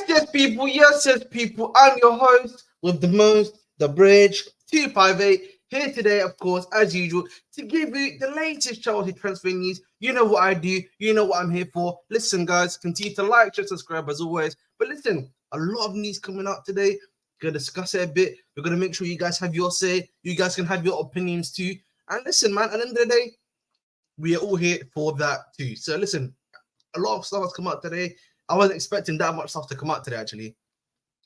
Yes, people. I'm your host with the most, the bridge, 258. Here today, of course, as usual, to give you the latest Chelsea transfer news. You know what I do. You know what I'm here for. Listen, guys, continue to like, share, subscribe as always. But listen, a lot of news coming out today. We're going to discuss it a bit. We're going to make sure you guys have your say. You guys can have your opinions too. And listen, man, at the end of the day, we are all here for that too. So listen, a lot of stuff has come out today. I wasn't expecting that much stuff to come out today, actually,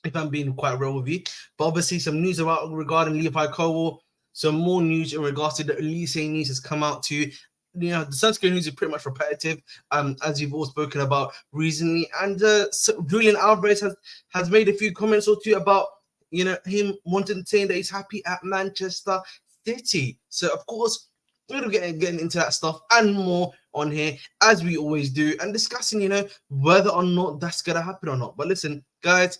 if I'm being quite real with you. But obviously, some news regarding Levi Colwill, some more news in regards to the Olise news has come out too. You know, the Sesko news is pretty much repetitive, as you've all spoken about recently. And Julian Alvarez has made a few comments or two about, you know, him wanting to say that he's happy at Manchester City. So, of course, we're going to be getting into that stuff and more on here, as we always do, and discussing, you know, whether or not that's going to happen or not. But listen, guys,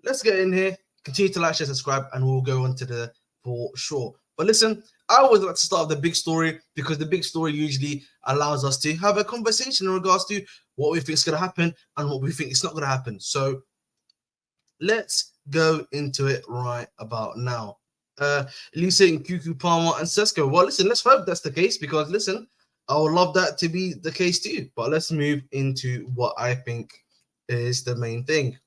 let's get in here, continue to like, share, subscribe, and we'll go on to the for sure. But listen, I always like to start with the big story because the big story usually allows us to have a conversation in regards to what we think is going to happen and what we think is not going to happen. So let's go into it right about now. Olise and Cuckoo Palmer and Sesko. Well, listen, let's hope that's the case because, listen, I would love that to be the case too. But let's move into what I think is the main thing.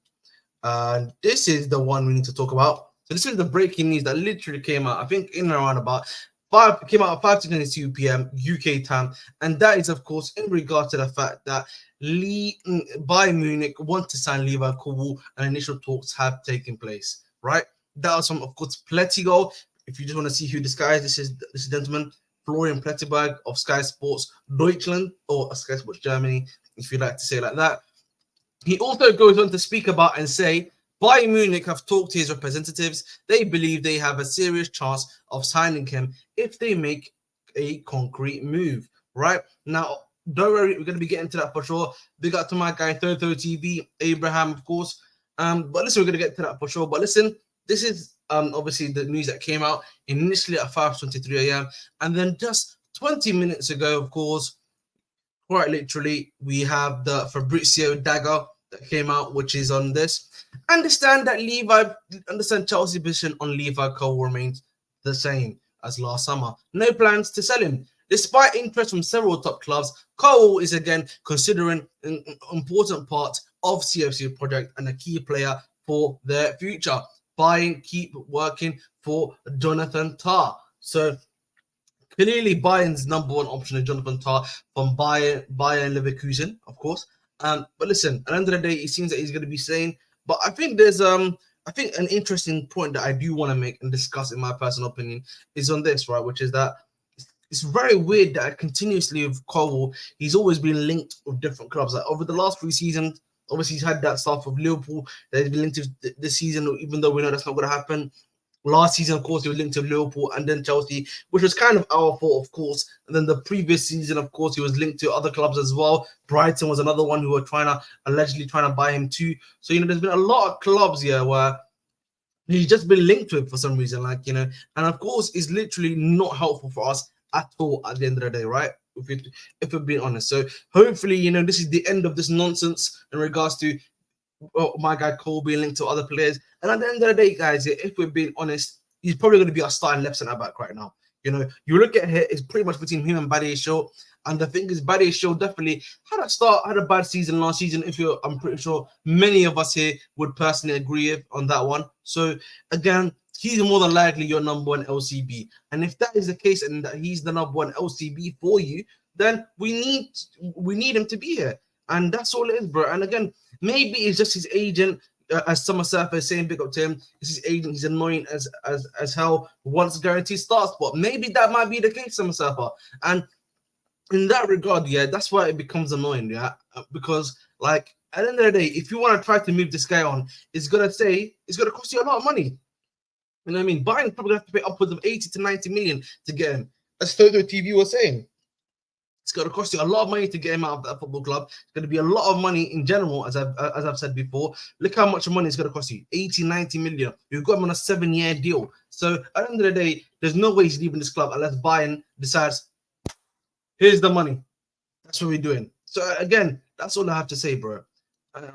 This is the one we need to talk about. So this is the breaking news that literally came out, I think, in and around about 5 came out at 5:22 p.m. UK time, and that is, of course, in regard to the fact that Bayern Munich want to sign Levi Colwill, and initial talks have taken place. Right, that was from, of course, Plettigo. If you just want to see who this guy is, this is gentleman Florian Plettiberg of Sky Sports Deutschland, or Sky Sports Germany, if you like to say it like that. He also goes on to speak about and say, Bayern Munich have talked to his representatives. They believe they have a serious chance of signing him if they make a concrete move. Right? Now, don't worry, we're going to be getting to that for sure. Big up to my guy, Third TV, Abraham, of course. But listen, we're going to get to that for sure. But listen, this is obviously the news that came out initially at 5:23 a.m. And then just 20 minutes ago, of course, quite literally, we have the Fabrizio dagger that came out, which is on this. Understand Chelsea's position on Levi Colwill remains the same as last summer. No plans to sell him. Despite interest from several top clubs, Colwill is again considering an important part of CFC project and a key player for their future. Bayern keep working for Jonathan Tah. So clearly, Bayern's number one option is Jonathan Tah from Bayern Leverkusen, of course. But listen, at the end of the day, it seems that he's going to be saying. But I think there's an interesting point that I do want to make and discuss, in my personal opinion, is on this, right? Which is that it's very weird that continuously with Colwill, he's always been linked with different clubs. Like over the last 3 seasons, obviously he's had that stuff with Liverpool that he's been linked to this season, even though we know that's not going to happen. Last season, of course, he was linked to Liverpool and then Chelsea, which was kind of our fault, of course. And then the previous season, of course, he was linked to other clubs as well. Brighton was another one who were allegedly trying to buy him too. So, you know, there's been a lot of clubs here where he's just been linked with for some reason, like, you know. And of course, it's literally not helpful for us at all at the end of the day, right? If we're being honest. So hopefully, you know, this is the end of this nonsense in regards to my guy Cole being linked to other players. And at the end of the day, guys, if we're being honest, he's probably going to be our starting left centre back right now. You know, you look at it, it's pretty much between him and Badi Shaw. And the thing is, Badi Shaw definitely had a bad season last season. I'm pretty sure many of us here would personally agree on that one. So again, he's more than likely your number one LCB. And if that is the case and that he's the number one LCB for you, then we need him to be here. And that's all it is, bro. And again, maybe it's just his agent, as Summer Surfer is saying, big up to him. It's his agent. He's annoying as hell. Wants guaranteed start spot. Maybe that might be the case, Summer Surfer. And in that regard, yeah, that's why it becomes annoying, yeah. Because, like, at the end of the day, if you want to try to move this guy on, it's gonna cost you a lot of money. You know what I mean? Bayern probably have to pay upwards of 80 to 90 million to get him. As Toto TV was saying. It's going to cost you a lot of money to get him out of that football club. It's going to be a lot of money in general, as I've said before. Look how much money it's going to cost you. 80, 90 million. You've got him on a 7-year deal. So at the end of the day, there's no way he's leaving this club unless Bayern decides, here's the money. That's what we're doing. So again, that's all I have to say, bro,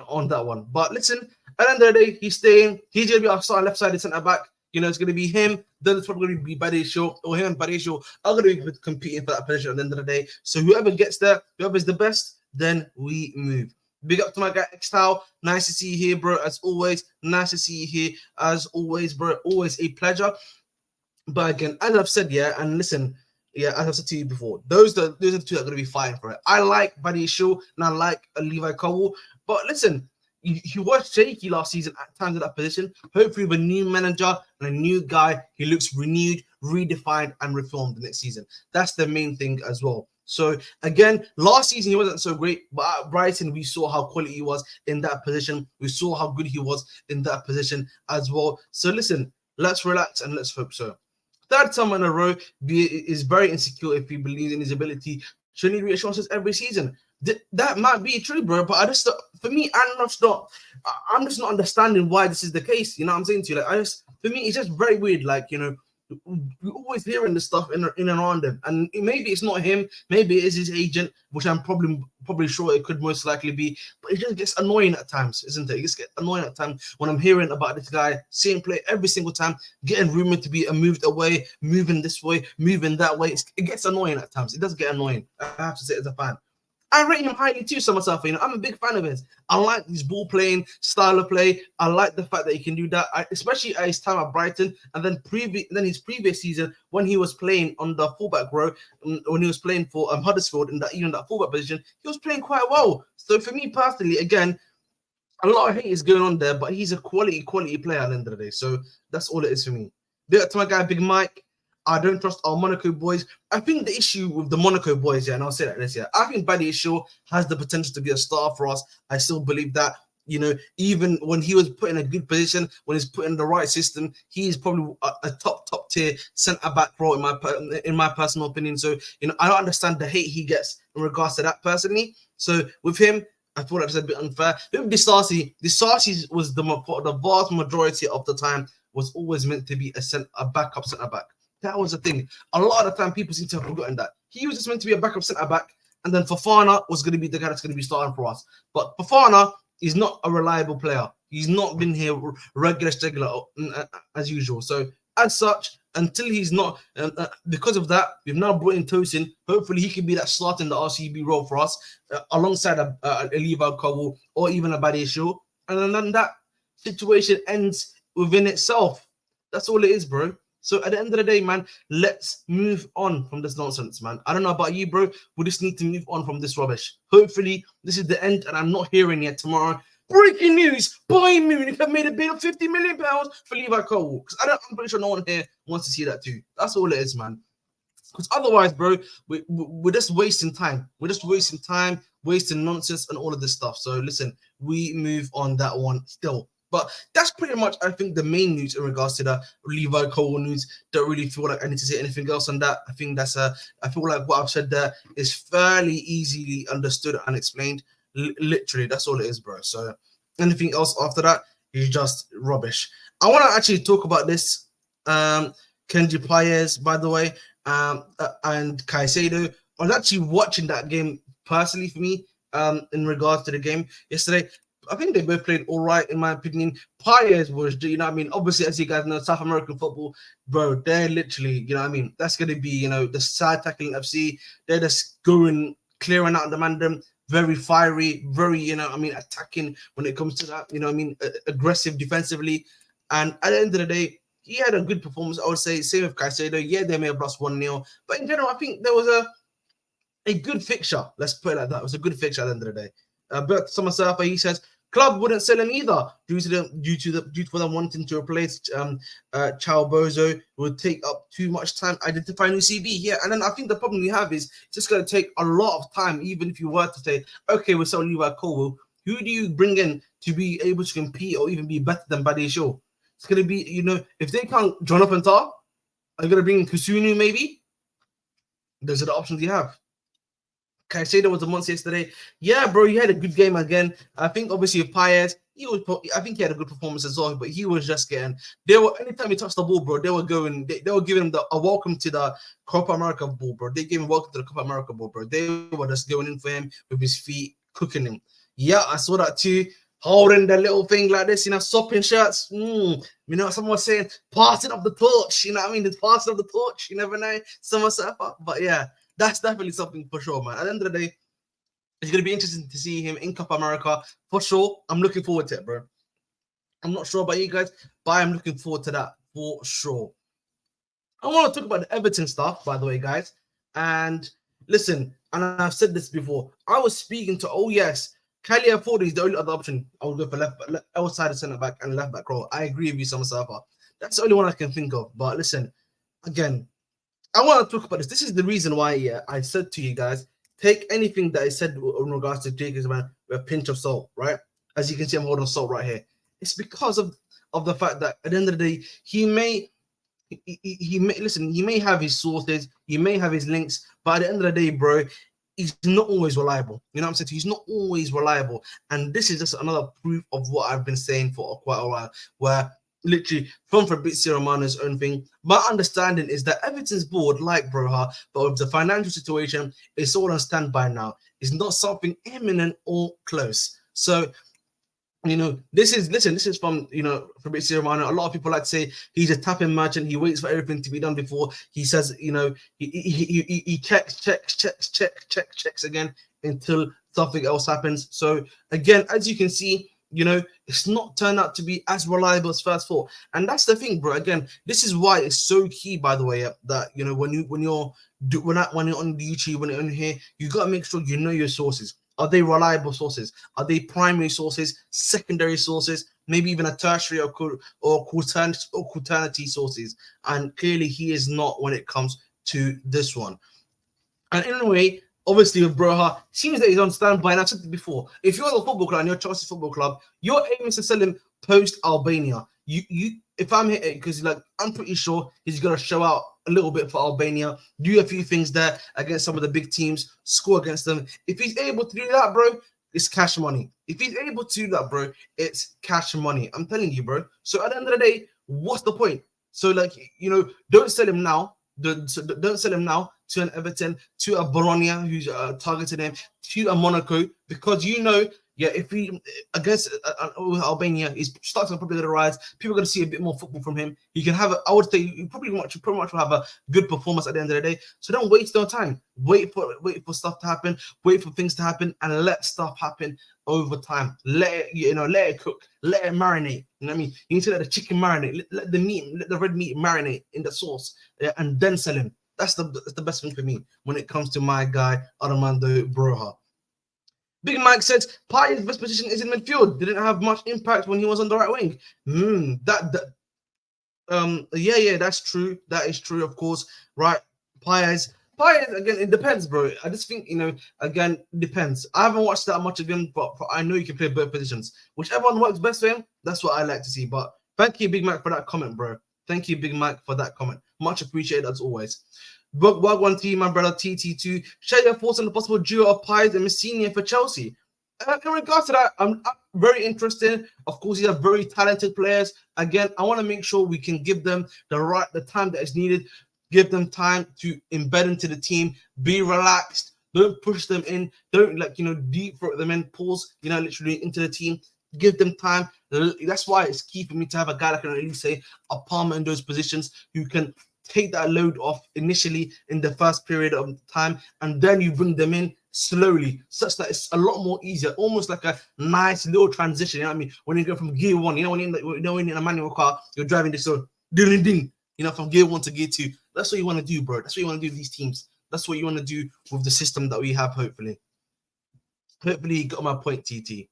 on that one. But listen, At the end of the day, he's staying. He's going to be our starting left-sided centre-back. It's going to be him. Then it's probably going to be Badesho, or him and Badesho are going to be competing for that position at the end of the day. So whoever gets there, whoever's the best, then we move. Big up to my guy Xtal. Nice to see you here, bro. As always, nice to see you here. As always, bro. Always a pleasure. But again, as I've said, and listen, as I've said to you before, those are the two that are going to be fighting for it. I like Badesho and I like Levi Colwill. But listen, he was shaky last season at times in that position. Hopefully, with a new manager and a new guy, he looks renewed, redefined, and reformed the next season. That's the main thing as well. So again, last season he wasn't so great, but at Brighton we saw how quality he was in that position. We saw how good he was in that position as well. So listen, let's relax and let's hope so. Third time in a row, is very insecure if he believes in his ability to need reassurances every season. That might be true, bro. But for me, I'm just not understanding why this is the case. You know what I'm saying to you? For me, it's just very weird. We're always hearing this stuff in and around him, and maybe it's not him, maybe it is his agent, which I'm probably sure it could most likely be. But it just gets annoying at times, isn't it? It just gets annoying at times when I'm hearing about this guy seeing play every single time, getting rumored to be moved away, moving this way, moving that way. It gets annoying at times. It does get annoying. I have to say, as a fan. I rate him highly too, myself. I'm a big fan of his. I like his ball playing style of play. I like the fact that he can do that, especially at his time at Brighton, and then his previous season when he was playing on the fullback row, when he was playing for Huddersfield in that fullback position, he was playing quite well. So for me personally, again, a lot of hate is going on there, but he's a quality player at the end of the day. So that's all it is for me. Big up to my guy Big Mike. I don't trust our Monaco boys. I think the issue with the Monaco boys, and I'll say that this, I think Badesho has the potential to be a star for us. I still believe that, even when he was put in a good position, when he's put in the right system, he is probably a top tier centre-back role in my personal opinion. So, I don't understand the hate he gets in regards to that personally. So with him, I thought that was a bit unfair. With Disasi was the vast majority of the time was always meant to be a backup centre-back. That was the thing. A lot of the time, people seem to have forgotten that. He was just meant to be a backup centre-back, and then Fofana was going to be the guy that's going to be starting for us. But Fofana is not a reliable player. He's not been here regular as usual. So, as such, until he's not, because of that, we've now brought in Tosin. Hopefully, he can be that slot in the RCB role for us, alongside a Levi Colwill or even a Badesho. And then that situation ends within itself. That's all it is, bro. So at the end of the day, man, let's move on from this nonsense, man. I don't know about you, bro. We just need to move on from this rubbish. Hopefully, this is the end, and I'm not hearing yet tomorrow. Breaking news: Bayern Munich have made a bid of £50 million for Levi Colwill. Because I'm pretty sure no one here wants to see that too. That's all it is, man. Because otherwise, bro, we're just wasting time. We're just wasting time, wasting nonsense, and all of this stuff. So listen, we move on that one still. But that's pretty much, I think, the main news in regards to the Levi Colwill news. Don't really feel like I need to say anything else on that. I think I feel like what I've said there is fairly easily understood and explained. Literally, that's all it is, bro. So anything else after that is just rubbish. I want to actually talk about this. Kenji Paez, by the way, and Caicedo. I was actually watching that game personally for me in regards to the game yesterday. I think they both played all right, in my opinion. Paez was, obviously, as you guys know, South American football, bro, they're literally, that's going to be, the side tackling FC. They're just clearing out the mandem, very fiery, very, attacking when it comes to that, aggressive defensively. And at the end of the day, he had a good performance, I would say. Same with Caicedo. Yeah, they may have lost 1-0. But in general, I think there was a good fixture. Let's put it like that. It was a good fixture at the end of the day. But to myself, he says, club wouldn't sell him either due to them wanting to replace Chao Bozo. Would take up too much time identifying new CB. Yeah, and then I think the problem we have is it's just going to take a lot of time. Even if you were to say, okay, we'll sell Levi Colwill, who do you bring in to be able to compete or even be better than Badesho? It's going to be, if they can't Jonathan Tah, are you going to bring in Kusunu maybe? Those are the options you have. Caicedo was a monster yesterday. Yeah, bro, he had a good game again. I think obviously with Paez, I think he had a good performance as well, but he was just getting. Anytime he touched the ball, bro, they were giving him a welcome to the Copa America ball, bro. They gave him welcome to the Copa America ball, bro. They were just going in for him with his feet, cooking him. Yeah, I saw that too. holding the little thing like this, swapping shirts. Someone was saying, passing of the torch. You know what I mean? The passing of the torch. You never know. Someone set up. But yeah, that's definitely something for sure, man. At the end of the day, it's going to be interesting to see him in Copa America for sure. I'm looking forward to it, bro. I'm not sure about you guys, but I'm looking forward to that for sure. I want to talk about the Everton stuff, by the way, guys. And listen, and I've said this before. I was speaking to, Kylie Ford is the only other option. I would go for outside of centre back and left back row. I agree with you, Summer Surfer. That's the only one I can think of. But listen, again, I want to talk about this. This is the reason why I said to you guys, take anything that I said in regards to Jake with a pinch of salt, right? As you can see, I'm holding salt right here. It's because of the fact that at the end of the day, he may have his sources, he may have his links, but at the end of the day, bro, he's not always reliable. You know what I'm saying? He's not always reliable. And this is just another proof of what I've been saying for quite a while, where literally from Fabrizio Romano's own thing, my understanding is that Everton's board, like Broja, but with the financial situation, it's all on standby now. It's not something imminent or close. So, this is from, Fabrizio Romano. A lot of people like to say he's a tapping merchant. He waits for everything to be done before he says, he checks again until something else happens. So again, as you can see, it's not turned out to be as reliable as first thought. And that's the thing, bro. Again, this is why it's so key, by the way, that, when you're on YouTube, when you're on here, you got to make sure you know your sources. Are they reliable sources? Are they primary sources, secondary sources, maybe even a tertiary or quaternity sources? And clearly he is not when it comes to this one. And in a way, obviously with Broja, seems that he's on standby. And I've said it before. If you're the football club and you're Chelsea Football Club, you're aiming to sell him post Albania. If I'm here, because I'm pretty sure he's gonna show out a little bit for Albania, do a few things there against some of the big teams, score against them. If he's able to do that, bro, it's cash money. If he's able to do that, bro, it's cash money. I'm telling you, bro. So at the end of the day, what's the point? So don't sell him now. Don't sell him now to an Everton, to a Bologna who's targeted him, to a Monaco, because if he against Albania, his stocks are probably going to rise. People are going to see a bit more football from him. He can have, I would say, you pretty much will have a good performance at the end of the day. So don't waste no time. Wait for stuff to happen. Wait for things to happen, and let stuff happen over time. Let it cook. Let it marinate. You know what I mean? You need to let the chicken marinate. Let the red meat marinate in the sauce, and then sell him. That's the best thing for me when it comes to my guy Armando Broja. Big Mike says Payet's best position is in midfield. Didn't have much impact when he was on the right wing. That's true. That is true, of course. Right, Payet, again, it depends, bro. I just think, again, depends. I haven't watched that much of him, but I know he can play both positions. Whichever one works best for him, that's what I like to see. But thank you, Big Mike, for that comment, bro. Thank you, Big Mike, for that comment. Much appreciated, as always. One team, my brother TT2. Share your thoughts on the possible duo of Payet and Messina for Chelsea. In regards to that, I'm very interested. Of course, these are very talented players. Again, I want to make sure we can give them the time that is needed. Give them time to embed into the team. Be relaxed. Don't push them in. Don't deep throat them in. Pause. Literally into the team. Give them time. That's why it's key for me to have a guy like Olise, a Palmer in those positions who can take that load off initially in the first period of time, and then you bring them in slowly, such that it's a lot more easier, almost like a nice little transition. You know what I mean? When you go from gear one, when you're in a manual car, you're driving this so ding ding, from gear one to gear two. That's what you want to do, bro. That's what you want to do with these teams. That's what you want to do with the system that we have. Hopefully, you got my point, TT.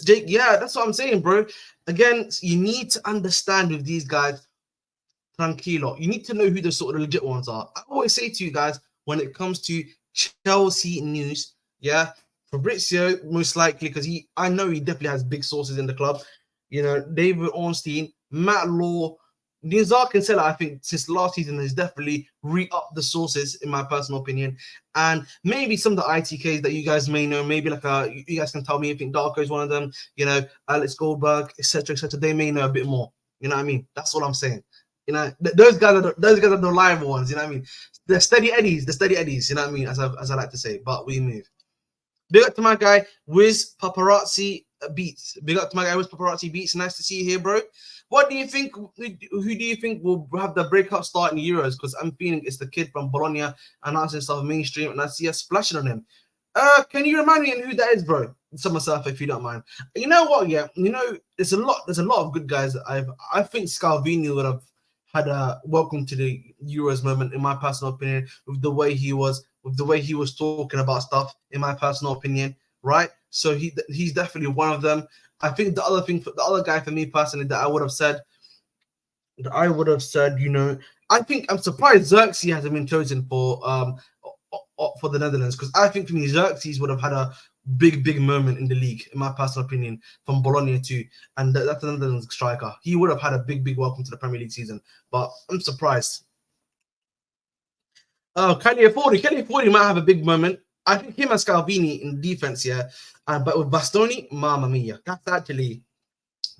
Jake, yeah, that's what I'm saying, bro. Again, you need to understand with these guys. Tranquilo. You need to know who the sort of legit ones are. I always say to you guys, when it comes to Chelsea news, Fabrizio, most likely, because I know he definitely has big sources in the club. David Ornstein, Matt Law, Nizar Kinsella, I think, since last season has definitely re-upped the sources, in my personal opinion. And maybe some of the ITKs that you guys may know, maybe you guys can tell me if Darko is one of them, Alex Goldberg, etc., etc. They may know a bit more. You know what I mean? That's what I'm saying. Those guys are the reliable ones. You know what I mean? The steady eddies. You know what I mean? As I like to say. But we move. Big up to my guy Wiz Paparazzi Beats. Big up to my guy with Paparazzi Beats. Nice to see you here, bro. What do you think? Who do you think will have the breakout start in the Euros? Because I'm feeling it's the kid from Bologna announcing stuff mainstream, and I see us splashing on him. Can you remind me who that is, bro? Summer Surfer, if you don't mind. You know what? Yeah, there's a lot. There's a lot of good guys that I think Scalvini would have had a welcome to the Euros moment, in my personal opinion, with the way he was talking about stuff, in my personal opinion, right? So he's definitely one of them. I think the other guy for me personally that I would have said, I think I'm surprised Xerxes hasn't been chosen for the Netherlands, because I think for me Xerxes would have had a big moment in the league, in my personal opinion, from Bologna too, and that's the Netherlands striker. He would have had a big welcome to the Premier League season, but I'm surprised. Oh, Kelly Afford might have a big moment. I think him and Scalvini in defense, yeah, but with Bastoni, mamma mia, that's actually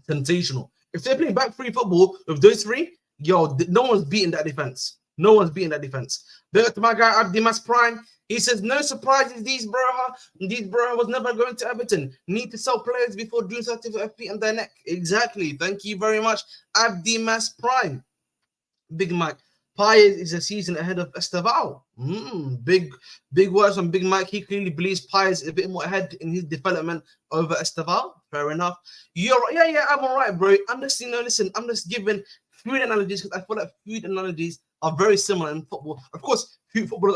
sensational. If they're playing back three football with those three, no one's beating that defense. No one's beating that defense. But to my guy Abdimas Prime, he says no surprises. These Broja was never going to Everton. Need to sell players before doing something for FP and their neck. Exactly. Thank you very much, Abdimas Prime. Big Mike. Paez is a season ahead of Esteval. Big words from Big Mike. He clearly believes Paez is a bit more ahead in his development over Esteval. Fair enough. You're right. Yeah, I'm all right, bro. I'm just, listen, I'm just giving food analogies because I feel like food analogies are very similar in football. Of course, footballers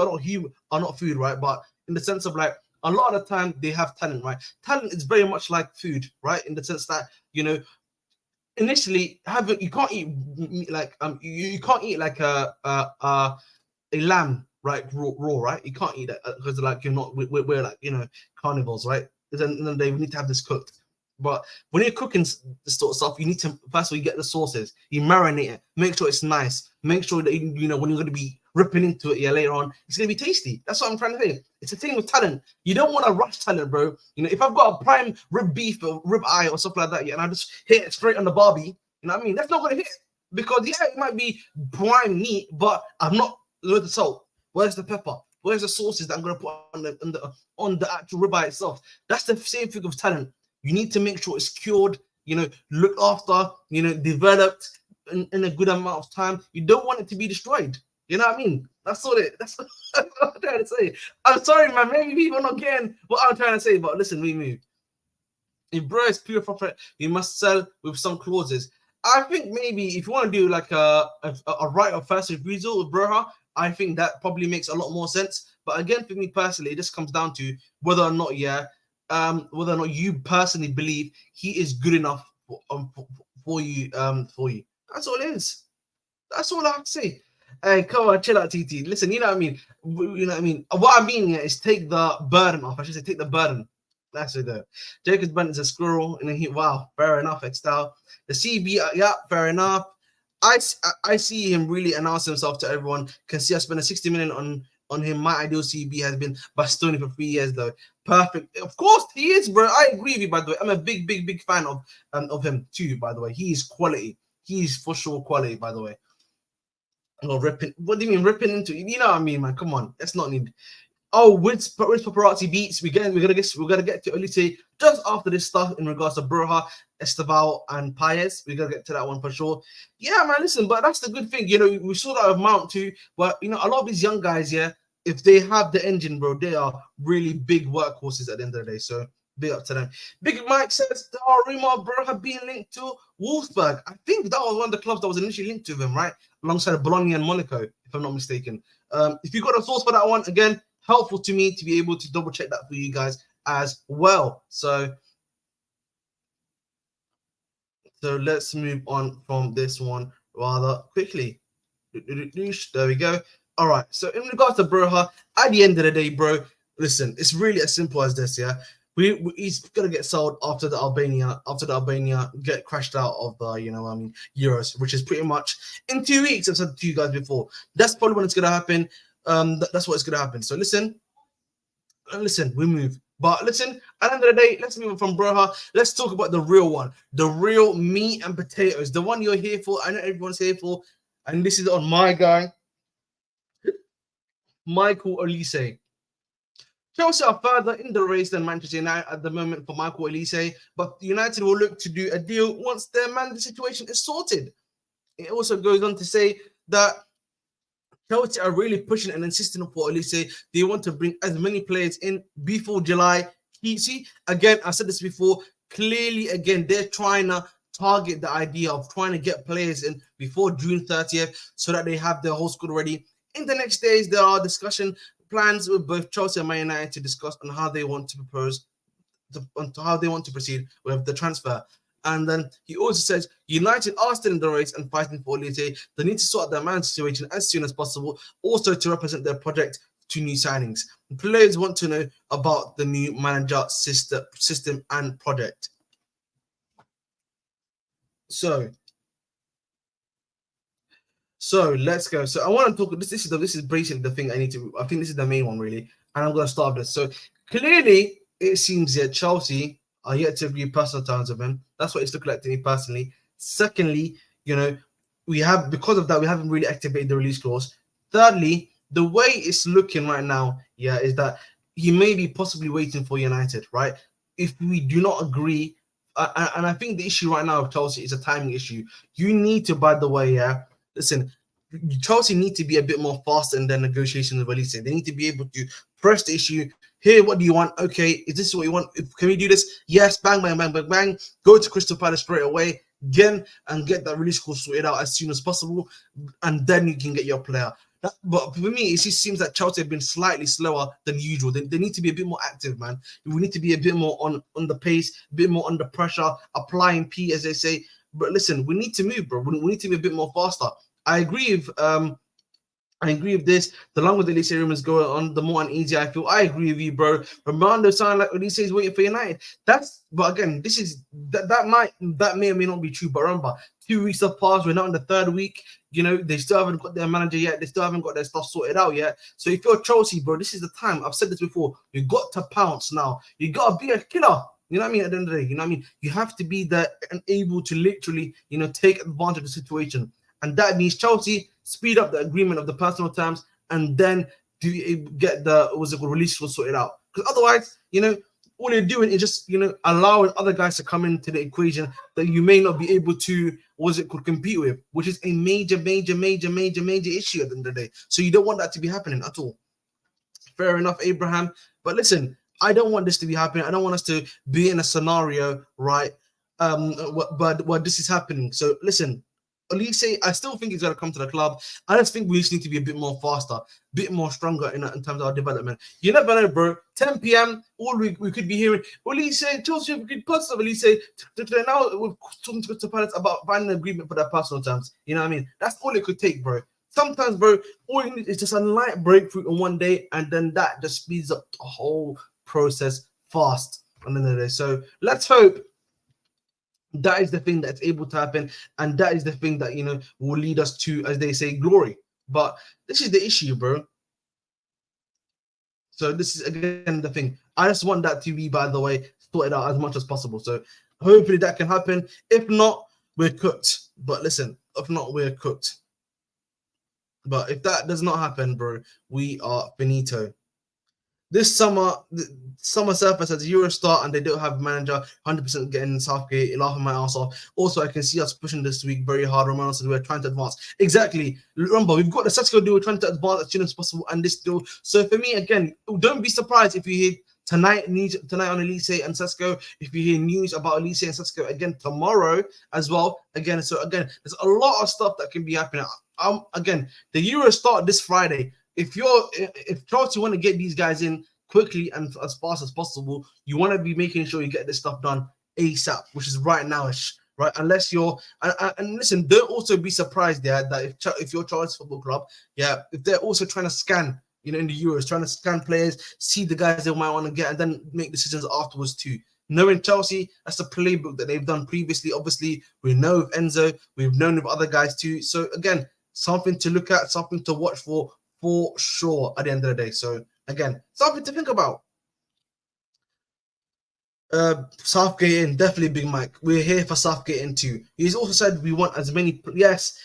are not food, right? But in the sense of like, a lot of the time they have talent, right? Talent is very much like food, right? In the sense that, initially you can't eat like you can't eat like a lamb, right, raw, right? You can't eat that because like you're not we're like carnivores, right? Then they need to have this cooked. But when you're cooking this sort of stuff, you need to first of all you get the sauces, you marinate it, make sure it's nice, make sure that when you're going to be ripping into it later on, it's going to be tasty. That's what I'm trying to say. It's a thing with talent. You don't want to rush talent, bro. If I've got a prime rib beef or rib eye or something like that, and I just hit it straight on the barbie, you know what I mean? That's not going to hit, because it might be prime meat, but I'm not. Where's the salt? Where's the pepper? Where's the sauces that I'm going to put on the actual rib eye itself? That's the same thing with talent. You need to make sure it's cured, looked after, developed in a good amount of time. You don't want it to be destroyed. You know what I mean? That's what I'm trying to say. I'm sorry, man. Maybe people are not getting what I'm trying to say, but listen, we move. If bro is pure profit, you must sell with some clauses. I think maybe if you want to do like a right of first refusal with Broja, I think that probably makes a lot more sense. But again, for me personally, it just comes down to whether or not, whether or not you personally believe he is good enough for you. That's all it is. That's all I have to say. Hey, come on, chill out, TT. Listen, you know what I mean. What I mean here is take the burden off. I should say take the burden. That's it though. Jacobs Bent is a squirrel, and then wow, fair enough, X-Style. The CB, yeah, fair enough. I see him really announce himself to everyone. Can see us spend a 60 million on him. My ideal CB has been Bastoni for 3 years though. Perfect. Of course he is, bro. I agree with you, by the way. I'm a big fan of him too, by the way. He is quality. He is for sure quality, by the way. Ripping. What do you mean ripping into? You know what I mean, man. Come on, that's not need. Oh, with Paparazzi Beats, we're gonna get to Olise just after this stuff in regards to Broja, Esteval, and Paez. We're gonna get to that one for sure. Yeah, man. Listen, but that's the good thing. We saw that with Mount too. But a lot of these young guys, yeah, if they have the engine, bro, they are really big workhorses at the end of the day. So big up to them. Big Mike says the rumor of Broja being linked to Wolfsburg. I think that was one of the clubs that was initially linked to him, right? Alongside Bologna and Monaco, if I'm not mistaken. If you got a source for that one, again, helpful to me to be able to double check that for you guys as well. So let's move on from this one rather quickly. There we go. All right. So in regards to Broja, at the end of the day, bro, listen, it's really as simple as this. Yeah, he's gonna get sold after the Albania get crashed out of the Euros, which is pretty much in 2 weeks. I've said to you guys before. That's probably when it's gonna happen. That's what is gonna happen. So listen, we move. But listen, at the end of the day, let's move on from Broja. Let's talk about the real one, the real meat and potatoes, the one you're here for. I know everyone's here for, and this is on my guy, Michael Olise. Chelsea are further in the race than Manchester United at the moment for Michael Olise, but United will look to do a deal once their manager situation is sorted. It also goes on to say that Chelsea are really pushing and insisting for Olise. They want to bring as many players in before July. You see, again, I said this before. Clearly, again, they're trying to target the idea of trying to get players in before June 30th so that they have their whole squad ready. In the next days, there are discussion plans with both Chelsea and Man United to discuss on how they want to propose, how they want to proceed with the transfer. And then he also says United are still in the race and fighting for Olise. They need to sort out their man situation as soon as possible, also to represent their project to new signings. The players want to know about the new manager system and project. So let's go. So I want to talk. This is basically the thing I need to. I think this is the main one really, and I'm going to start this. So clearly, it seems that Chelsea are yet to agree personal terms with him. That's what it's looking like to me personally. Secondly, we have because of that we haven't really activated the release clause. Thirdly, the way it's looking right now, is that he may be possibly waiting for United. Right? If we do not agree, and I think the issue right now of Chelsea is a timing issue. You need to, by the way, listen, Chelsea need to be a bit more faster in their negotiations with Olise. They need to be able to press the issue. Here, what do you want? Okay, is this what you want? Can we do this? Yes, bang, bang, bang, bang, bang. Go to Crystal Palace straight away again and get that release clause sorted out as soon as possible, and then you can get your player. But for me, it just seems that Chelsea have been slightly slower than usual. They need to be a bit more active, man. We need to be a bit more on the pace, a bit more under pressure, applying P, as they say. But listen, we need to move, bro. We need to be a bit more faster. I agree with this. The longer the Olise rumors go on, the more uneasy I feel. I agree with you, bro. Romando sound like Olise is waiting for United. But again, this is that may or may not be true. But remember, 2 weeks have passed. We're not in the third week. They still haven't got their manager yet. They still haven't got their stuff sorted out yet. So if you're Chelsea, bro, this is the time. I've said this before. You got to pounce now. You got to be a killer. You know what I mean? At the end of the day, you know what I mean? You have to be there and able to literally, take advantage of the situation. And that means Chelsea speed up the agreement of the personal terms and then get the release was sorted out. Because otherwise, all you're doing is just allowing other guys to come into the equation that you may not be able to compete with, which is a major issue at the end of the day. So you don't want that to be happening at all. Fair enough, Abraham. But listen, I don't want this to be happening. I don't want us to be in a scenario, right? But this is happening. So listen, Olise, I still think he's going to come to the club. I just think we just need to be a bit more faster, a bit more stronger in terms of our development. You never know, bro. 10 p.m., all we could be hearing, Olise, Chelsea, we could put Olise. Now we're talking to Palace about finding an agreement for their personal terms. You know what I mean? That's all it could take, bro. Sometimes, bro, all you need is just a light breakthrough in one day, and then that just speeds up the whole process fast at the end of the day. So let's hope that is the thing that's able to happen, and that is the thing that will lead us to, as they say, glory. But this is the issue, bro. So this is again the thing. I just want that to be, by the way, sorted out as much as possible. So hopefully that can happen. If not, we're cooked. But listen, if not, we're cooked. But if that does not happen, bro, we are finito. This summer surface has a Euro start and they don't have a manager. 100% getting Southgate, laughing my ass off. Also, I can see us pushing this week very hard. Romano says we're trying to advance. Exactly. Remember, we've got the Sesko deal. We're trying to advance as soon as possible, and this deal. So for me, again, don't be surprised if you hear tonight on Olise and Sesko. If you hear news about Olise and Sesko again tomorrow as well. Again, there's a lot of stuff that can be happening. Again, the Euro start this Friday. If Chelsea want to get these guys in quickly and as fast as possible, you want to be making sure you get this stuff done ASAP, which is right nowish, right? Unless you're and listen, don't also be surprised there that if you're Chelsea Football Club, if they're also trying to scan, in the Euros, trying to scan players, see the guys they might want to get, and then make decisions afterwards too. Knowing Chelsea, that's a playbook that they've done previously. Obviously, we know of Enzo, we've known of other guys too. So again, something to look at, something to watch for sure at the end of the day. So again, something to think about. Southgate in, definitely Big Mike. We're here for Southgate in too. He's also said we want as many. Yes,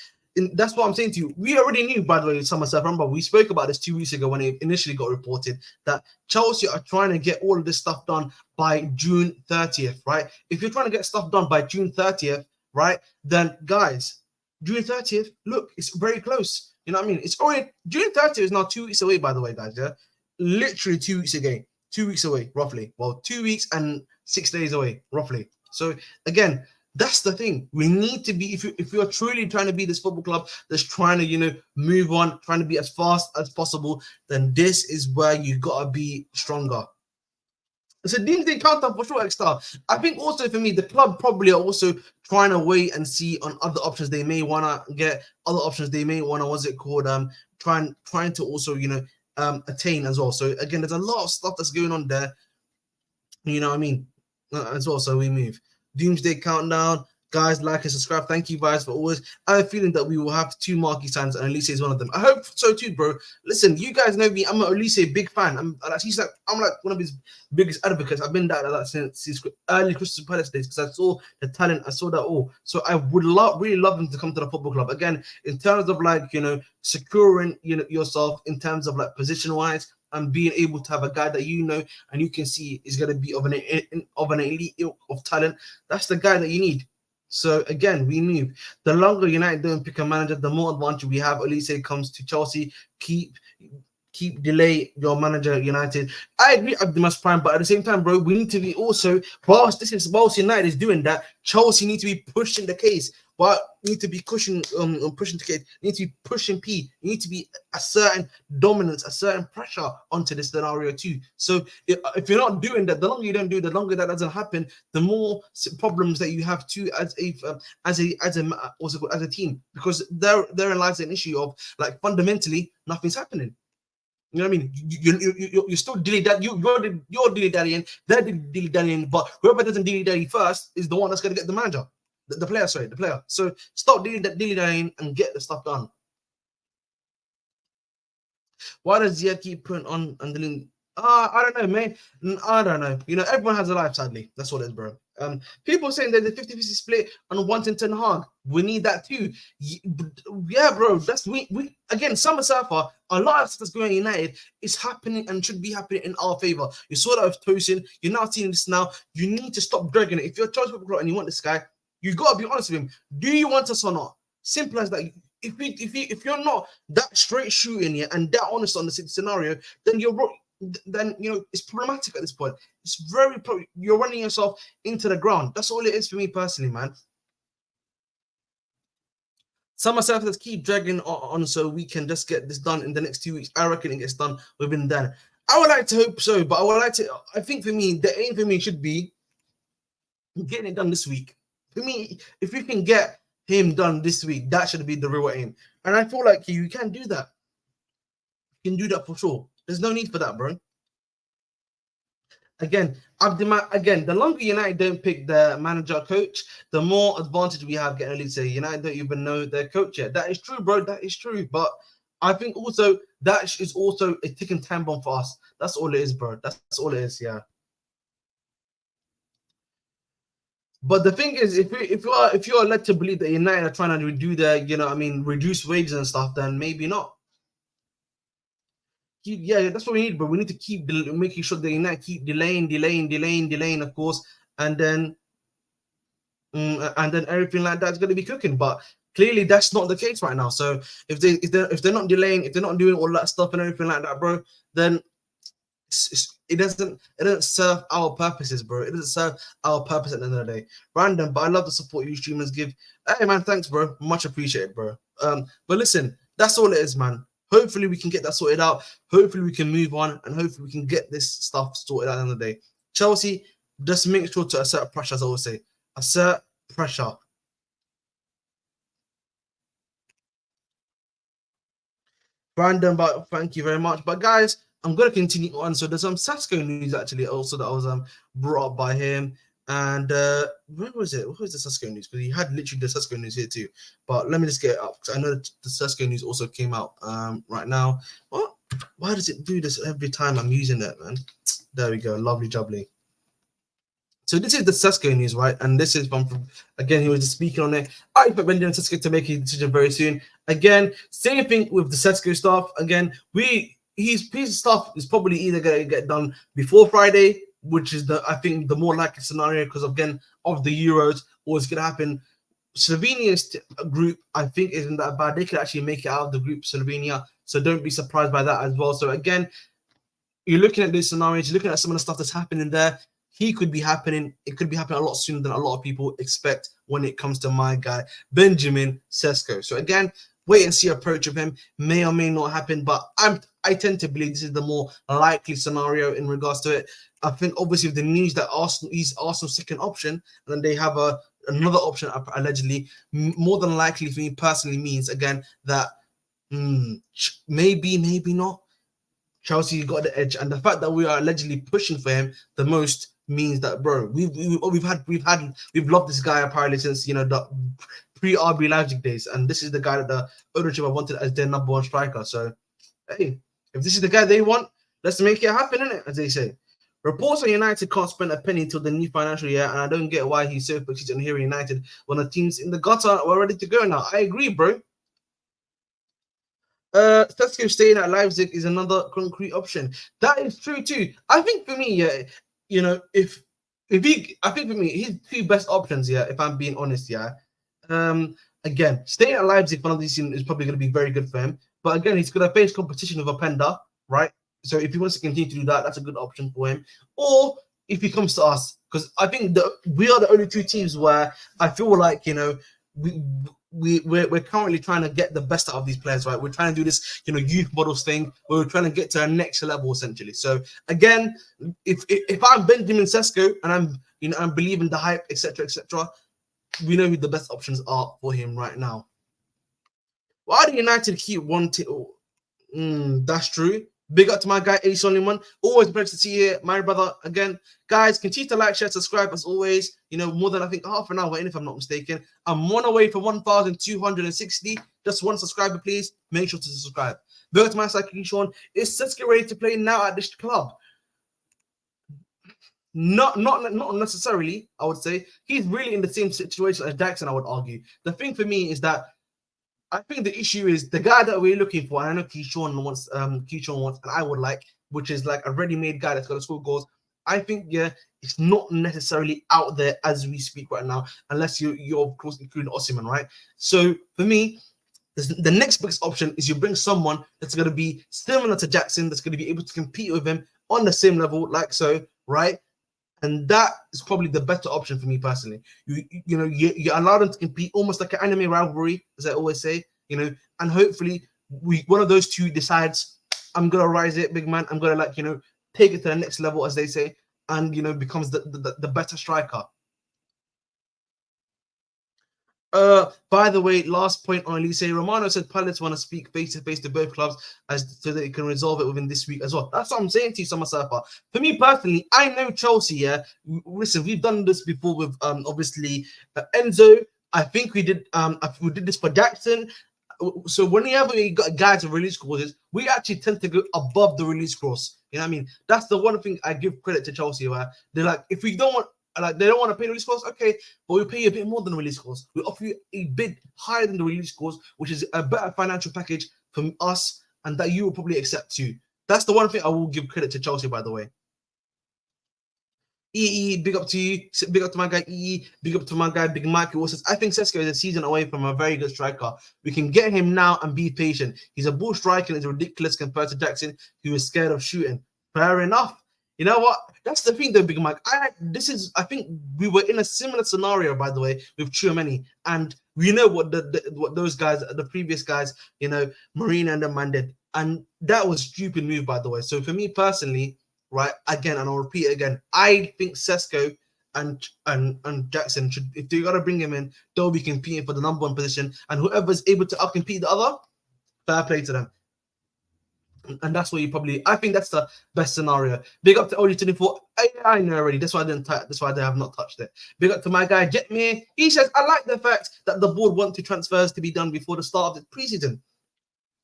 that's what I'm saying to you. We already knew, by the way, Somerset. Remember, we spoke about this 2 weeks ago when it initially got reported that Chelsea are trying to get all of this stuff done by June 30th, right? If you're trying to get stuff done by June 30th, right, then guys, June 30th, look, it's very close. You know what I mean? It's already June 30th is now 2 weeks away, by the way, guys. Yeah, literally 2 weeks away. 2 weeks away, roughly. Well, 2 weeks and 6 days away, roughly. So again, that's the thing. We need to be, if you're truly trying to be this football club that's trying to, move on, trying to be as fast as possible, then this is where you gotta be stronger. It's a doomsday countdown for sure, Extra. I think also for me, the club probably are also trying to wait and see on other options they may wanna get, other options they may wanna, what's it called? Trying to also, attain as well. So again, there's a lot of stuff that's going on there. You know what I mean? As well. So we move. Doomsday countdown. Guys, like and subscribe. Thank you guys for always. I have a feeling that we will have 2 marquee signs, and Olise is one of them. I hope so too, bro. Listen, you guys know me. I'm an Olise big fan. I'm like one of his biggest advocates. I've been that since early Crystal Palace days because I saw the talent. I saw that all. So I would really love him to come to the football club again. In terms of securing yourself in terms of position wise, and being able to have a guy that and you can see is going to be of an elite ilk of talent. That's the guy that you need. So again, we move. The longer United don't pick a manager, the more advantage we have. Olise comes to Chelsea. Keep delay your manager, United. I agree at the most prime, but at the same time, bro, we need to be also, whilst United is doing that, Chelsea need to be pushing the case. But need to be pushing the case. Need to be pushing P. You need to be a certain dominance, a certain pressure onto this scenario too. So if you're not doing that, the longer you don't do, the longer that doesn't happen, the more problems that you have too as a team, because there lies an issue of fundamentally nothing's happening. You know what I mean? You're still you're dilly-dallying, they're dilly-dallying, but whoever doesn't dilly-dally first is the one that's going to get the manager. The player. So stop dilly-dallying and get the stuff done. Why does Ziyad keep putting on and deleting? I don't know, man. I don't know. Everyone has a life, sadly. That's what it is, bro. People saying there's a 50-50 split on wanting Ten Hag. We need that too. Yeah, bro. That's we again, Summer Surfer, a lot of stuff that's going on United is happening and should be happening in our favor. You saw that with Tosin. You're now seeing this now. You need to stop dragging it. If you're a Chelsea footballer and you want this guy, you gotta be honest with him. Do you want us or not? Simple as that. If you're not that straight shooting and that honest on the scenario, then it's problematic at this point. It's very you're running yourself into the ground. That's all it is for me personally, man. Some myself let's keep dragging on so we can just get this done in the next 2 weeks. I reckon it gets done within then. I would like to hope so, but I think for me, the aim for me should be getting it done this week. For me, if we can get him done this week, that should be the real aim. And I feel like you can do that. You can do that for sure. There's no need for that, bro. Again, the longer United don't pick the manager coach, the more advantage we have getting Olise. United don't even know their coach yet. That is true, bro. That is true. But I think also that is also a ticking time bomb for us. That's all it is, bro. That's all it is, yeah. But the thing is, if you are led to believe that United are trying to do their, reduce wages and stuff, then maybe not. Yeah, that's what we need, but we need to keep making sure that United keep delaying, of course, and then everything like that's going to be cooking. But clearly, that's not the case right now. So if they're not delaying, if they're not doing all that stuff and everything like that, bro, then it doesn't serve our purposes, bro. It doesn't serve our purpose at the end of the day. Random, but I love the support you streamers give. Hey man, thanks, bro. Much appreciated, bro. But listen, that's all it is, man. Hopefully we can get that sorted out. Hopefully we can move on, and hopefully we can get this stuff sorted out at the end of the day. Chelsea, just make sure to assert pressure, as I always say. Assert pressure. Random, but thank you very much. But guys, I'm going to continue on. So there's some Sesko news actually also that was brought up by him. And where was it? What was the Sesko news? Because he had literally the Sesko news here too. But let me just get it up because I know the Sesko news also came out right now. What? Why does it do this every time I'm using it, man? There we go. Lovely jubbly. So this is the Sesko news, right? And this is from again, he was just speaking on it. I expect Benjamin Sesko to make a decision very soon. Again, same thing with the Sesko stuff. Again, his stuff is probably either gonna get done before Friday, which is I think the more likely scenario because again of the Euros, or it's gonna happen. Slovenia's group, I think, isn't that bad. They could actually make it out of the group, Slovenia. So don't be surprised by that as well. So again, you're looking at these scenarios, you're looking at some of the stuff that's happening there. He could be happening. It could be happening a lot sooner than a lot of people expect when it comes to my guy, Benjamin Sesko. So again, wait and see approach of him. May or may not happen, but I tend to believe this is the more likely scenario in regards to it. I think obviously with the news that he's Arsenal's second option, and then they have another option allegedly. More than likely, for me personally, means again that maybe not. Chelsea got the edge, and the fact that we are allegedly pushing for him the most means that, bro, we've loved this guy apparently since the pre-RB Leipzig days, and this is the guy that the ownership have wanted as their number one striker. So, hey, if this is the guy they want, let's make it happen, innit? As they say. Reports on United can't spend a penny till the new financial year, and I don't get why he's so fixated on hearing United when the team's in the gutter. We're ready to go now. I agree, bro. Sesko staying at Leipzig is another concrete option. That is true too. I think for me, yeah, if I think for me, his two best options, yeah, if I'm being honest, yeah. Again, staying at Leipzig one of these is probably going to be very good for him. But again, he's going to face competition with Openda, right? So if he wants to continue to do that, that's a good option for him. Or if he comes to us, because I think we are the only two teams where I feel like we're currently trying to get the best out of these players, right? We're trying to do this, youth models thing. Where we're trying to get to a next level essentially. So again, if I'm Benjamin Sesko and I'm believing the hype, etc., we know who the best options are for him right now. Why do United keep wanting? That's true. Big up to my guy, Ace Only One. Always a pleasure to see you, my brother. Again, guys, continue to like, share, subscribe as always. More than I think half an hour in, if I'm not mistaken. I'm one away from 1,260. Just one subscriber, please. Make sure to subscribe. Big up to my side, Sean. Is Sesko ready to play now at this club? Not necessarily, I would say. He's really in the same situation as Jackson, I would argue. The thing for me is that I think the issue is the guy that we're looking for, and I know Keyshawn wants, and I would like, which is like a ready-made guy that's going to score goals. I think, yeah, it's not necessarily out there as we speak right now, unless you're of course including Osimhen, right? So for me, the next biggest option is you bring someone that's going to be similar to Jackson, that's going to be able to compete with him on the same level, like so, right? And that is probably the better option for me personally. You allow them to compete almost like an anime rivalry, as I always say, and hopefully one of those two decides, I'm gonna rise it, big man. I'm gonna take it to the next level, as they say, and becomes the better striker. By the way, last point on Olise. Romano said pilots want to speak face-to-face to both clubs so that they can resolve it within this week as well. That's what I'm saying to you, Summer Surfer. For me personally, I know Chelsea, yeah. Listen, we've done this before with obviously Enzo. I think we did this for Jackson. So whenever we got guys with release clauses, we actually tend to go above the release clause. You know what I mean? That's the one thing I give credit to Chelsea, where they're like, if we don't want, they don't want to pay the release clause, okay, but we'll pay you a bit more than the release clause. We offer you a bit higher than the release clause, which is a better financial package from us, and that you will probably accept too. That's the one thing I will give credit to Chelsea, by the way. EE, big up to you. Big up to my guy EE. Big up to my guy Big Mike, who says, I think Sesko is a season away from a very good striker. We can get him now and be patient. He's a ball striker and is ridiculous compared to Jackson, who is scared of shooting. Fair enough. You know what? That's the thing, though, Big Mike. I think we were in a similar scenario, by the way, with Tchouameni, and we know what what those guys, the previous guys, Marina and the man did, and that was a stupid move, by the way. So for me personally, right, again, and I'll repeat it again, I think Sesko and Jackson should, if they gotta bring him in, they'll be competing for the number one position, and whoever's able to outcompete the other, fair play to them. And that's what I think that's the best scenario. Big up to Oli24. I know already. That's why they have not touched it. Big up to my guy Jetmir. He says, I like the fact that the board want transfers to be done before the start of the preseason.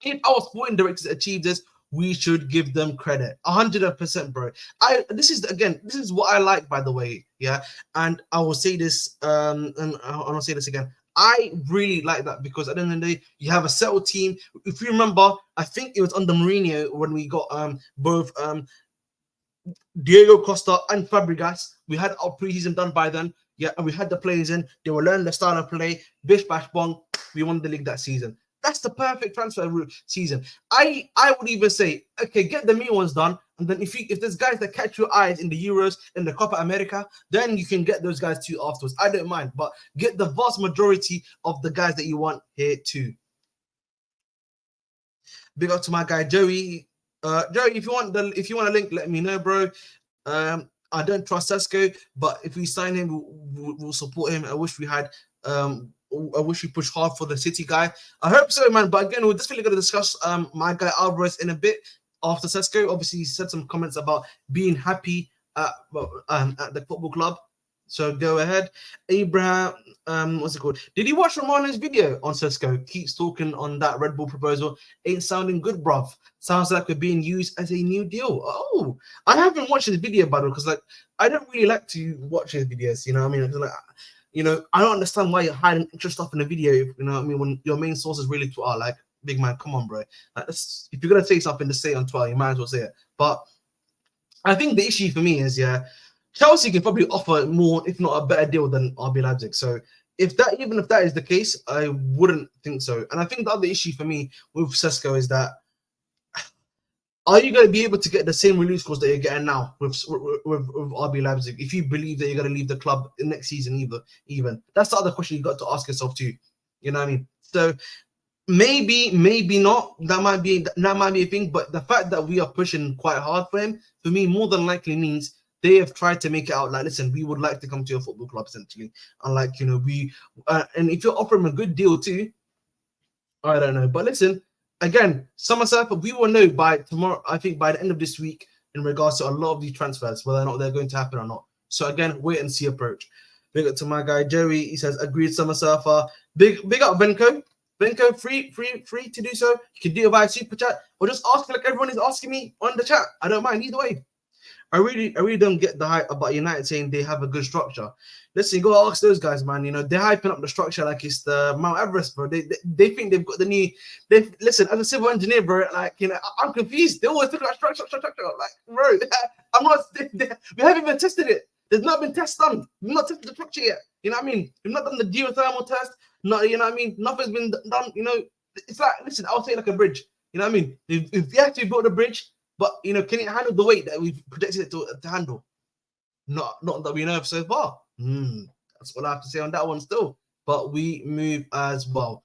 If our sporting directors achieve this, we should give them credit. 100%, bro. This is what I like, by the way. Yeah, and I will say this, and I'll say this again. I really like that because at the end of the day, you have a settled team. If you remember, I think it was under Mourinho when we got both Diego Costa and Fabregas. We had our preseason done by then. Yeah, and we had the players in. They were learning the style of play. Bish bash bong. We won the league that season. That's the perfect transfer season. I would even say, okay, get the main ones done, and then if there's guys that catch your eyes in the Euros, in the Copa America, then you can get those guys too afterwards. I don't mind, but get the vast majority of the guys that you want here too. Big up to my guy Joey. Joey, if you want a link, let me know, bro. I don't trust Sesko, but if we sign him, we'll support him. I wish we had I wish we pushed hard for the City guy. I hope so, man. But again, we're just really going to discuss my guy Alvarez in a bit after Sesko. Obviously, he said some comments about being happy at the football club. So go ahead. Abraham, what's it called? Did you watch Romano's video on Sesko? Keeps talking on that Red Bull proposal. Ain't sounding good, bruv. Sounds like we're being used as a new deal. Oh, I haven't watched his video, by the way, because like I don't really like to watch his videos. You know what I mean? Like, I don't understand why you're hiding interest stuff in the video. You know what I mean? When your main source is really Twitter, like, big man, come on, bro. Like, if you're gonna say something, to say it on Twitter. You might as well say it. But I think the issue for me is, Chelsea can probably offer more, if not a better deal than RB Leipzig. So even if that is the case, I wouldn't think so. And I think the other issue for me with Sesko is that, are you going to be able to get the same release clause that you're getting now with RB Leipzig if you believe that you're going to leave the club next season even? That's the other question you got to ask yourself too. You know what I mean? So maybe not. That might be a thing. But the fact that we are pushing quite hard for him, for me, more than likely means they have tried to make it out like, listen, we would like to come to your football club essentially. And like, and if you're offering a good deal too, I don't know. But listen, again, Somerset, we will know by tomorrow, I think by the end of this week, in regards to a lot of these transfers, whether or not they're going to happen or not. So again, wait and see approach. Big up to my guy Joey. He says, agreed, Somerset. Big up Venko. Venko, free to do so. You can do it via super chat or just ask like everyone is asking me on the chat. I don't mind either way. I really don't get the hype about United saying they have a good structure. Listen, you go ask those guys, man. They're hyping up the structure like it's the Mount Everest, bro. They think they've got the new. Listen, as a civil engineer, bro. Like, I'm confused. They always talk about structure. Like, bro, I'm not. We haven't even tested it. There's not been tests done. We've not tested the structure yet. You know what I mean? We've not done the geothermal test. Not, you know what I mean? Nothing's been done. It's like, listen, I'll say like a bridge. You know what I mean? If you have to build a bridge, but can it handle the weight that we've projected it to handle? Not that we know of so far. That's what I have to say on that one still. But we move as well.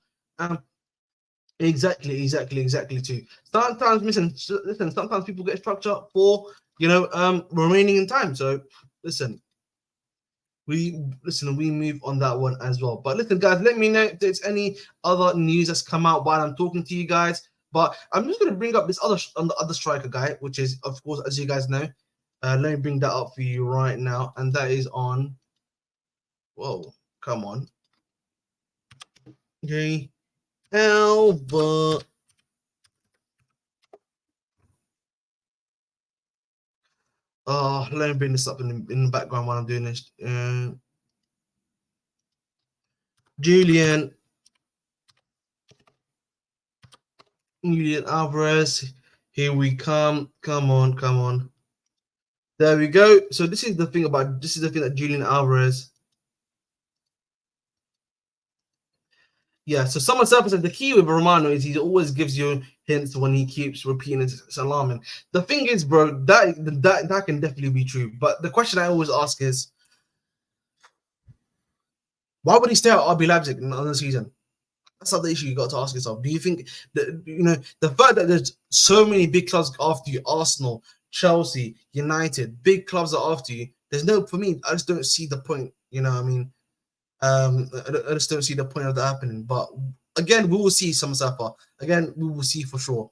Exactly too. Sometimes listen, sometimes people get structure for remaining in time. So listen, we move on that one as well. But listen, guys, let me know if there's any other news that's come out while I'm talking to you guys. But I'm just going to bring up this other striker guy, which is, of course, as you guys know. Let me bring that up for you right now. And that is on... Whoa, come on. Okay. Albert. Let me bring this up in the background while I'm doing this. Julian Alvarez. Here we come. Come on. There we go. So this is the thing that Julian Alvarez. Yeah, so someone said the key with Romano is he always gives you hints when he keeps repeating it's alarming. The thing is, bro, that can definitely be true. But the question I always ask is, why would he stay at RB Leipzig in another season? That's not the issue you got to ask yourself. Do you think that the fact that there's so many big clubs after you, Arsenal, Chelsea, United, big clubs are after you? For me, I just don't see the point. You know what I mean? I just don't see the point of that happening. But again, we will see some suffer. Again, we will see for sure.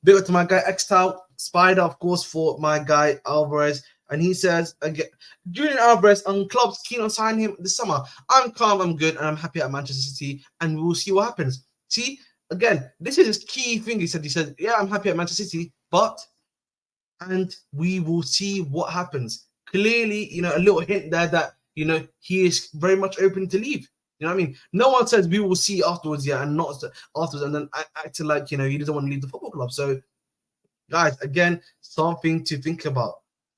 Big up to my guy Xtal Spider, of course, for my guy Alvarez. And he says, again, Julian Alvarez and clubs keen on signing him this summer. I'm calm, I'm good, and I'm happy at Manchester City, and we will see what happens. See, again, this is his key thing. He said, yeah, I'm happy at Manchester City, and we will see what happens. Clearly, a little hint there that he is very much open to leave. You know what I mean? No one says we will see afterwards, and not afterwards, and then acting like he doesn't want to leave the football club. So, guys, again, something to think about.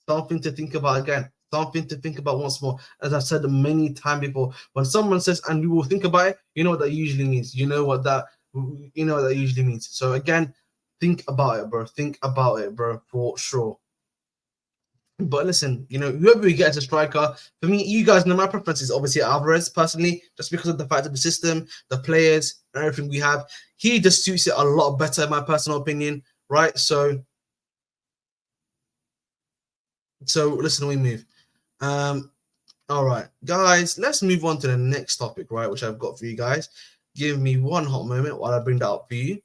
Something to think about again. Something to think about once more. As I've said many times before, when someone says "and we will think about it," you know what that usually means. You know what that usually means. So again, think about it, bro. Think about it, bro, for sure. But listen, whoever we get as a striker, for me, you guys know my preference is obviously Alvarez personally, just because of the fact of the system, the players, and everything we have. He just suits it a lot better, in my personal opinion, right? So listen, we move. All right, guys, let's move on to the next topic, right? Which I've got for you guys. Give me one hot moment while I bring that up for you.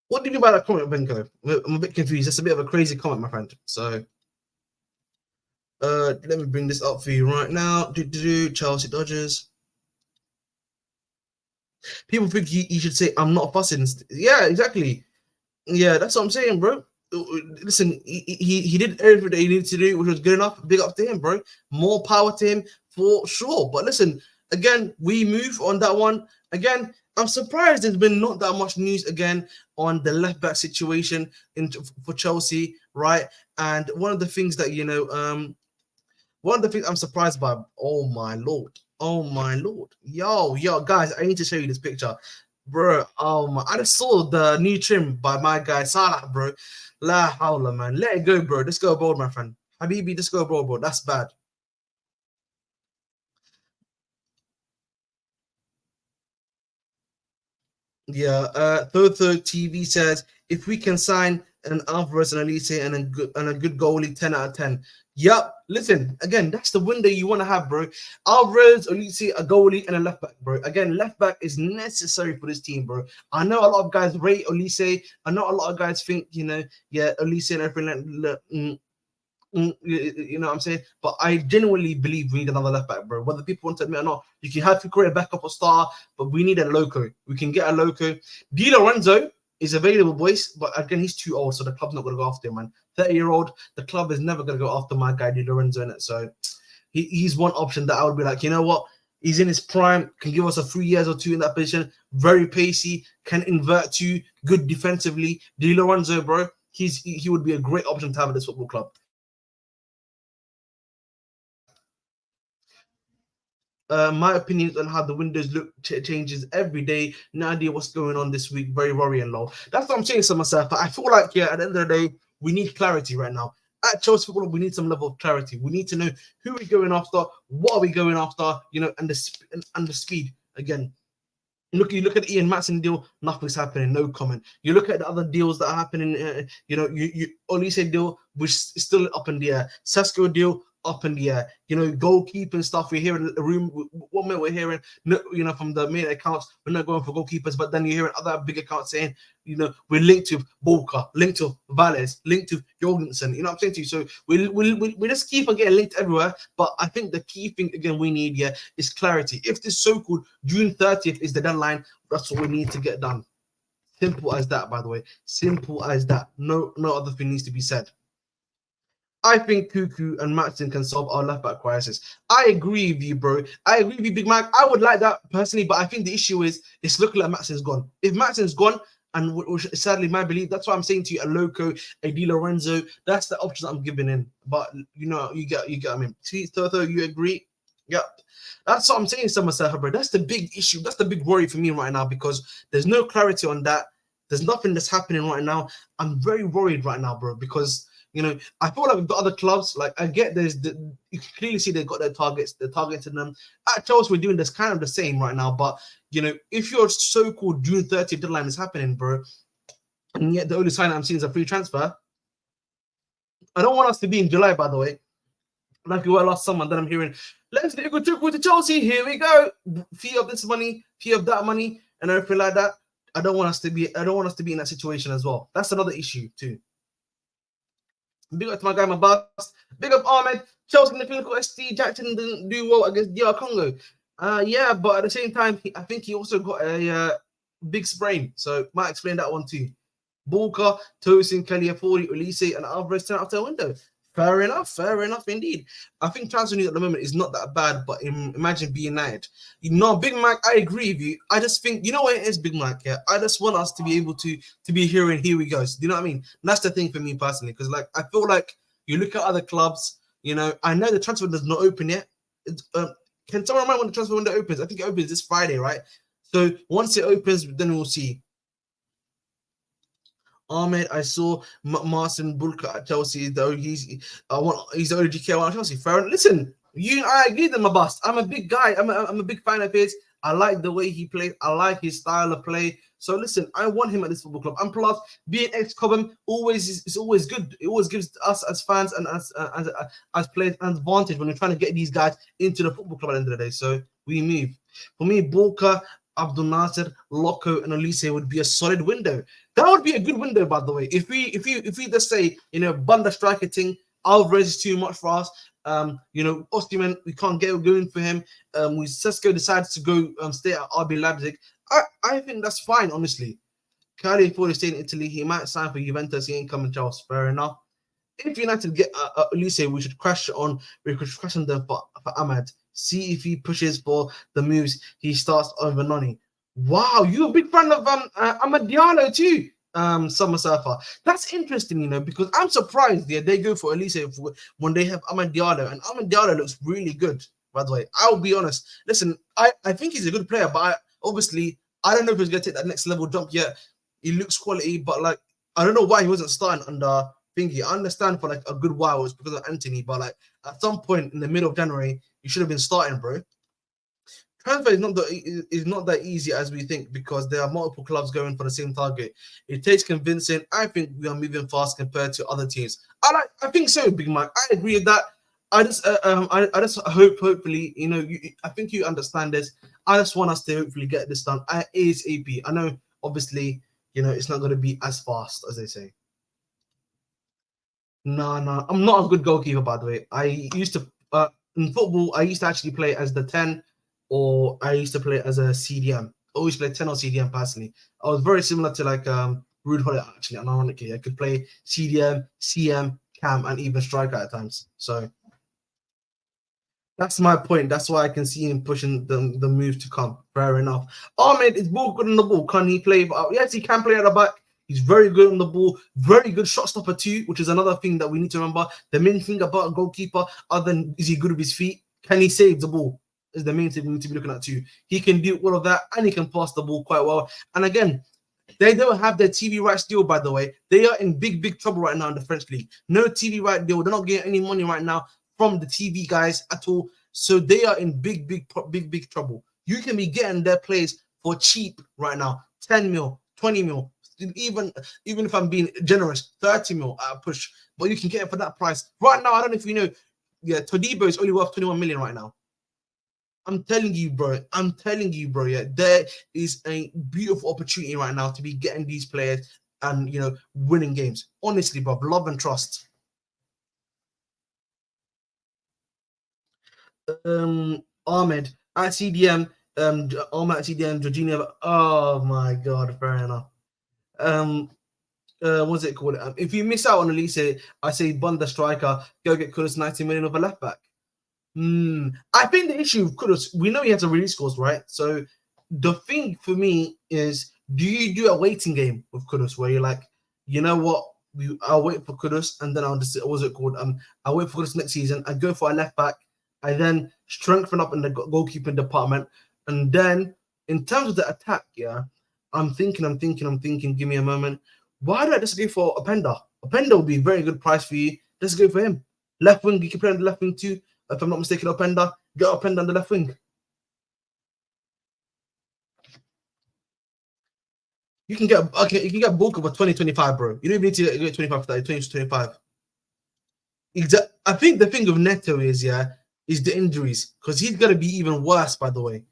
What do you mean by that comment, Benko? I'm a bit confused. That's a bit of a crazy comment, my friend. So, let me bring this up for you right now. Chelsea Dodgers. People think you should say, "I'm not fussing." Yeah, exactly. Yeah, that's what I'm saying, bro. Listen, he did everything that he needed to do, which was good enough. Big up to him, bro. More power to him for sure. But listen, again, we move on that one. Again, I'm surprised there's been not that much news again on the left back situation for Chelsea, right? And one of the things that one of the things I'm surprised by. Oh my lord! Oh my lord! Yo, guys, I need to show you this picture. Bro, I just saw the new trim by my guy Salah, bro. La howla, man. Let it go, bro. Let's go abroad, my friend. Habibi, let's go abroad, bro. That's bad. Yeah, Thotho TV says if we can sign an Alvarez and Olise and a good goalie, 10 out of 10. Yep. Listen, again, that's the window you want to have, bro. Alvarez, Olise, a goalie, and a left back, bro. Again, left back is necessary for this team, bro. I know a lot of guys rate Olise. I know a lot of guys think, Olise and everything. You know what I'm saying? But I genuinely believe we need another left back, bro. Whether people want to admit or not, you can have to create a backup or star, but we need a loco. We can get a loco. Di Lorenzo is available, boys, but again, he's too old, so the club's not going to go after him, man. 30-year-old, the club is never going to go after my guy Di Lorenzo in it. So he's one option that I would be like, you know what? He's in his prime, can give us a 3 years or two in that position. Very pacey, can invert to good defensively. Di Lorenzo, bro, he would be a great option to have at this football club. My opinions on how the windows look changes every day. No idea what's going on this week. Very worrying, low. That's what I'm saying to myself. At the end of the day, we need clarity right now. At Chelsea Football, we need some level of clarity. We need to know who we're going after, what are we going after, and the speed. Again, you look at the Ian Matson deal, nothing's happening, no comment. You look at the other deals that are happening, Olise deal, which is still up in the air. Sesko deal, up in the air. Goalkeeping stuff. We're hearing the room. One minute we're hearing, from the main accounts, we're not going for goalkeepers, but then you're hearing other big accounts saying, we're linked to Walker, linked to Valles, linked to Jorgensen. You know what I'm saying to you? So we just keep on getting linked everywhere. But I think the key thing again we need here is clarity. If this so-called June 30th is the deadline, that's what we need to get done. Simple as that, by the way. Simple as that. No other thing needs to be said. I think Cuckoo and Matson can solve our left back crisis. I agree with you, bro. I agree with you, Big Mac. I would like that personally, but I think the issue is it's looking like Matson's gone. If Matson's gone, and which sadly my belief, that's why I'm saying to you, a Loco, a Di Lorenzo, that's the option I'm giving in. But you get I mean, Thotho, you agree? Yeah. That's what I'm saying to myself, bro. That's the big issue. That's the big worry for me right now because there's no clarity on that. There's nothing that's happening right now. I'm very worried right now, bro, because I feel like we've got other clubs. Like I get you can clearly see they've got their targets. They're targeting them. At Chelsea, we're doing this kind of the same right now. But if your so-called June 30th deadline is happening, bro, and yet the only sign I'm seeing is a free transfer, I don't want us to be in July, by the way. Like we were last summer, then I'm hearing, let's go to Chelsea. Here we go. Fee of this money, fee of that money, and everything like that. I don't want us to be in that situation as well. That's another issue too. Big up to my guy, my boss. Big up Ahmed. Chelsea in the clinical ST. Jackson didn't do well against DR Congo. Yeah, but at the same time, I think he also got a big sprain. So might explain that one too. Bulka, Tosin, Caliafori, Olise, and Alvarez turn out their window. Fair enough indeed. I think transfer news at the moment is not that bad, but imagine being United. Big Mac, I agree with you. I just think, you know what it is, Big Mac, yeah? I just want us to be able to be here we go. Do you know what I mean? And that's the thing for me personally, because like I feel like you look at other clubs, I know the transfer does not open yet. Can someone remind when the transfer window opens? I think it opens this Friday, right? So once it opens, then we'll see. Ahmed, I saw Marcin Bulka at Chelsea, though he's the OGK at Chelsea. Fair enough. Listen, I agree with my boss. I'm a big guy. I'm a big fan of his. I like the way he plays. I like his style of play. So listen, I want him at this football club. And plus, being ex-Cobham is always good. It always gives us as fans and as players an advantage when we're trying to get these guys into the football club at the end of the day. So we move. For me, Bulka, Abdul Nasser, Loco, and Olise would be a solid window. That would be a good window, by the way. If we just say, Bunda striker thing, Alvarez is too much for us. Osimhen, we can't get going for him. Sesko decides to go stay at RB Leipzig. I think that's fine, honestly. Cali, before he stay in Italy, he might sign for Juventus. He ain't coming to us. Fair enough. If United get Olise, we should crash on them for Ahmad. See if he pushes for the moves he starts over Noni. Wow, you're a big fan of Amad Diallo too, Summer Surfer. That's interesting, because I'm surprised they go for Olise when they have Amad Diallo, and Amad Diallo looks really good, by the way. I'll be honest. Listen, I think he's a good player, but obviously, I don't know if he's going to take that next level jump yet. He looks quality, but like, I don't know why he wasn't starting under Thingy. I understand for like a good while it's because of Anthony, but like at some point in the middle of January, you should have been starting, bro. Transfer is not that easy as we think because there are multiple clubs going for the same target. It takes convincing. I think we are moving fast compared to other teams. I think so, Big Mike. I agree with that. I just hopefully, I think you understand this. I just want us to hopefully get this done ASAP. I know, obviously, it's not going to be as fast as they say. No, I'm not a good goalkeeper, by the way. I used to in football. I used to actually play as the 10, or I used to play as a CDM. Always play 10 or CDM personally. I was very similar to like Rude Hollett actually, and ironically, I could play CDM, CM, Cam, and even striker at times. So that's my point. That's why I can see him pushing the move to come. Fair enough. Ahmed is ball good on the ball. Can he play? Yes, he can play at the back. He's very good on the ball. Very good shot stopper too, which is another thing that we need to remember. The main thing about a goalkeeper, other than is he good with his feet, can he save the ball? Is the main thing we need to be looking at too. He can do all of that, and he can pass the ball quite well. And again, they don't have their TV rights deal, by the way. They are in big trouble right now in the French league. No TV right deal. They're not getting any money right now from the TV guys at all. So they are in big trouble. You can be getting their players for cheap right now. 10 mil, 20 mil. Even if I'm being generous, 30 mil at a push. But you can get it for that price. Right now, I don't know if you know, Todibo is only worth 21 million right now. I'm telling you, bro. Yeah, there is a beautiful opportunity right now to be getting these players and winning games. Honestly, bro, love and trust. Ahmed at CDM, Ahmed at CDM, Georgina. Oh my god, fair enough. What's it called? If you miss out on Olise, I say Bunda striker, go get Kudus 90 million of a left back. I think the issue with Kudus, we know he has a release clause, right? So the thing for me is, do you do a waiting game with Kudus where you're like, you know what, I'll wait for Kudus and then I'll just, what's it called? I'll wait for Kudus next season. I go for a left back. I then strengthen up in the goalkeeping department. And then in terms of the attack, I'm thinking, give me a moment. Why do I just go for Openda? Openda would be a very good price for you. Let's go for him. Left wing, you can play on the left wing too. If I'm not mistaken, Openda, get Openda on the left wing. You can get Bulka for 2025, bro. You don't even need to get 25 for that. 2025. Exactly. I think the thing with Neto is the injuries, because he's gonna be even worse. By the way,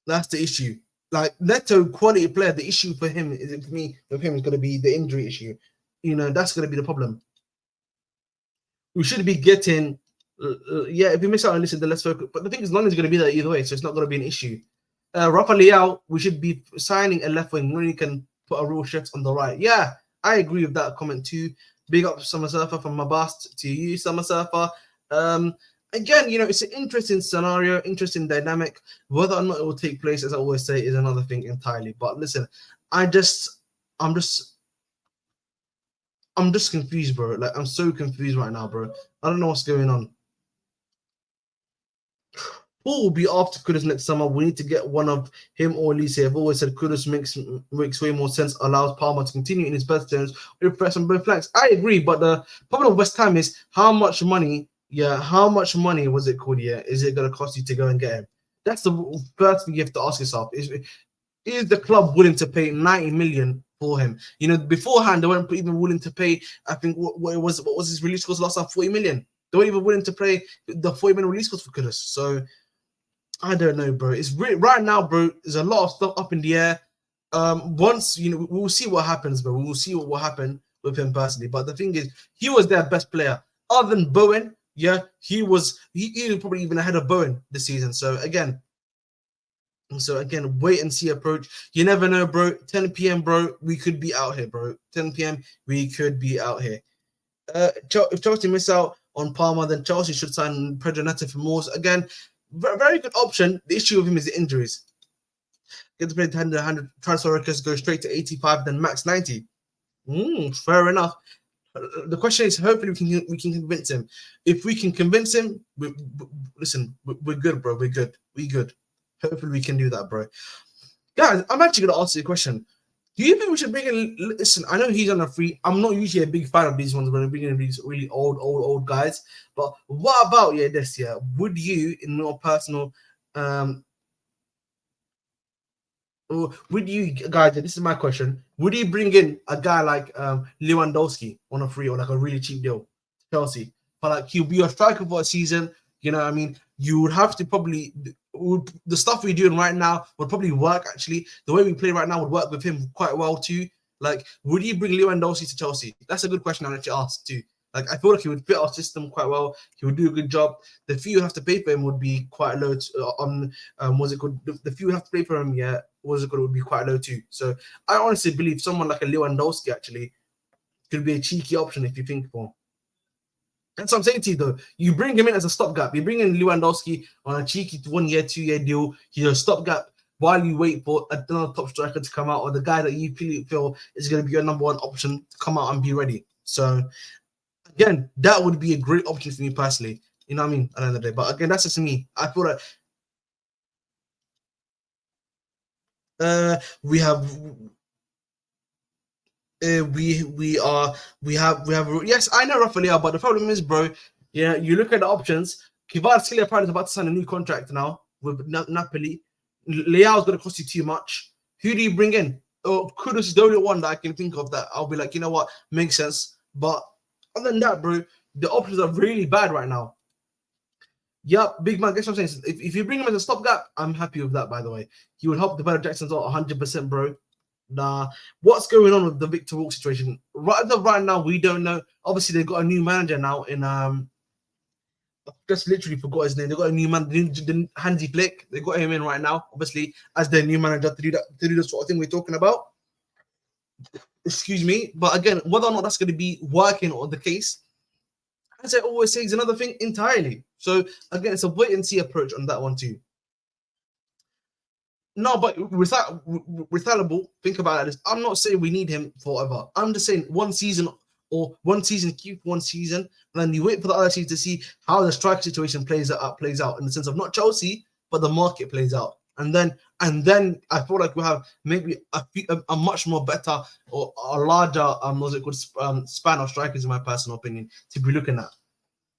That's the issue. Like Neto, quality player. The issue for him is going to be the injury issue. That's going to be the problem. We should be getting, if we miss out on this, then let's focus. But the thing is, London's going to be there either way, so it's not going to be an issue. Rafa Leao, we should be signing a left wing when you can put a real shift on the right. Yeah, I agree with that comment too. Big up Summer Surfer from Mabast to you, Summer Surfer. Again, it's an interesting scenario, interesting dynamic. Whether or not it will take place, as I always say, is another thing entirely. But listen, I'm just confused, bro. Like, I'm so confused right now, bro. I don't know what's going on. Who will be after Kudus next summer? We need to get one of him or Olise. I've always said Kudus makes way more sense, allows Palmer to continue in his best terms with press on both flanks. I agree, but the problem with West Ham is how much money was it called? Yeah, is it going to cost you to go and get him? That's the first thing you have to ask yourself. Is the club willing to pay 90 million for him? Beforehand, they weren't even willing to pay, I think, what was his release cost last time? 40 million. They weren't even willing to pay the 40 million release cost for Kudus. So, I don't know, bro. It's right now, bro. There's a lot of stuff up in the air. Once we'll see what happens, bro. We will see what will happen with him personally. But the thing is, he was their best player, other than Bowen. Yeah, he was probably even ahead of Bowen this season. So again, wait and see approach. You never know, bro. 10 p.m., bro. We could be out here, bro. 10 p.m. We could be out here. If Chelsea miss out on Palmer, then Chelsea should sign Pedro Neto for Moores again. Very good option. The issue with him is the injuries. Get to play 100 transfer records, go straight to 85, then max 90. Fair enough. The question is, hopefully we can convince him. If we can convince him, we're good, bro. We're good. We good. Hopefully we can do that, bro. Guys, I'm actually gonna ask you a question. Do you think we should bring in? Listen, I know he's on a free. I'm not usually a big fan of these ones when I'm bringing in these really old guys. But what about this year? Would you, in your personal, would you guys? This is my question. Would you bring in a guy like Lewandowski on a free or like a really cheap deal to Chelsea? But like he'll be a striker for a season. You know what I mean? You would have to probably the stuff we're doing right now would probably work. Actually, the way we play right now would work with him quite well too. Like, would you bring Lewandowski to Chelsea? That's a good question I'll actually ask too. Like, I feel like he would fit our system quite well. He would do a good job. The fee you have to pay for him would be quite low. What's it called? The fee you have to pay for him, yeah, would be quite low too. So I honestly believe someone like a Lewandowski actually could be a cheeky option if you think for. That's what I'm saying to you, though. You bring him in as a stopgap. You bring in Lewandowski on a cheeky 1 year, 2 year deal. He's a stopgap while you wait for another top striker to come out or the guy that you feel is going to be your number one option to come out and be ready. So, again, that would be a great option for me personally. You know what I mean? At the end of the day. But again, that's just me. I feel like we have. We have yes, I know Rafael, but the problem is, bro, yeah, you look at the options. Kvaratskhelia apparently is about to sign a new contract now with Napoli. Leao is going to cost you too much. Who do you bring in? Oh, Kudus is the only one that I can think of that I'll be like, you know what, makes sense. But other than that, bro, the options are really bad right now. Yep, big man. Guess what I'm saying? If you bring him as a stopgap, I'm happy with that. By the way, he would help develop Jackson's 100%, bro. Nah, what's going on with the Victor Walk situation? Right now, we don't know. Obviously, they've got a new manager now in just literally forgot his name. They got a new man, the Hansi Flick. They got him in right now, obviously, as their new manager to do the sort of thing we're talking about. Excuse me, but again, whether or not that's going to be working or the case, as I always say, is another thing entirely. So again, it's a wait and see approach on that one too. No, but recyclable. Think about it. I'm not saying we need him forever. I'm just saying one season, keep one season, and then you wait for the other season to see how the strike situation plays out in the sense of not Chelsea, but the market plays out. And then I feel like we have maybe a much more better or a larger span of strikers, in my personal opinion, to be looking at.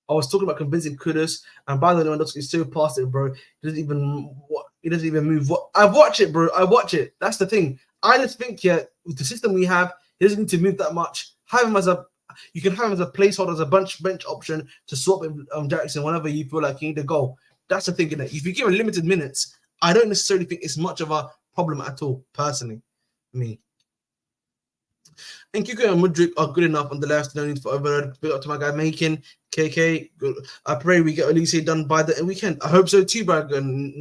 I was talking about convincing Kudus, and by the way, Lewandowski is so past it, bro. He doesn't even move. I watch it, bro. I watch it. That's the thing. I just think, with the system we have, he doesn't need to move that much. You can have him as a placeholder, as a bench option to swap with Jackson whenever you feel like you need a goal. That's the thing, innit? If you give him limited minutes, I don't necessarily think it's much of a problem at all, personally. Me. And Kiko and Mudryk are good enough on the left. No need for overload. Big up to my guy Macon. KK, I pray we get Olise done by the weekend. I hope so too, Brad and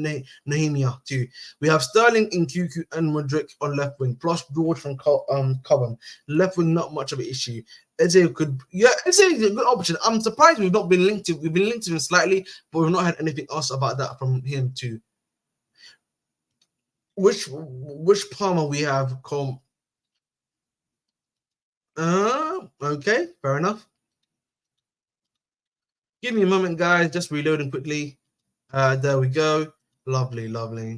Nahimia too. We have Sterling, Nkuku, and Modric on left wing, plus George from Cobham. Left wing, not much of an issue. Eze is a good option. I'm surprised we've not been linked to. We've been linked to him slightly, but we've not had anything else about that from him too. Which Palmer we have? Okay, fair enough. Give me a moment, guys. Just reloading quickly. There we go. Lovely.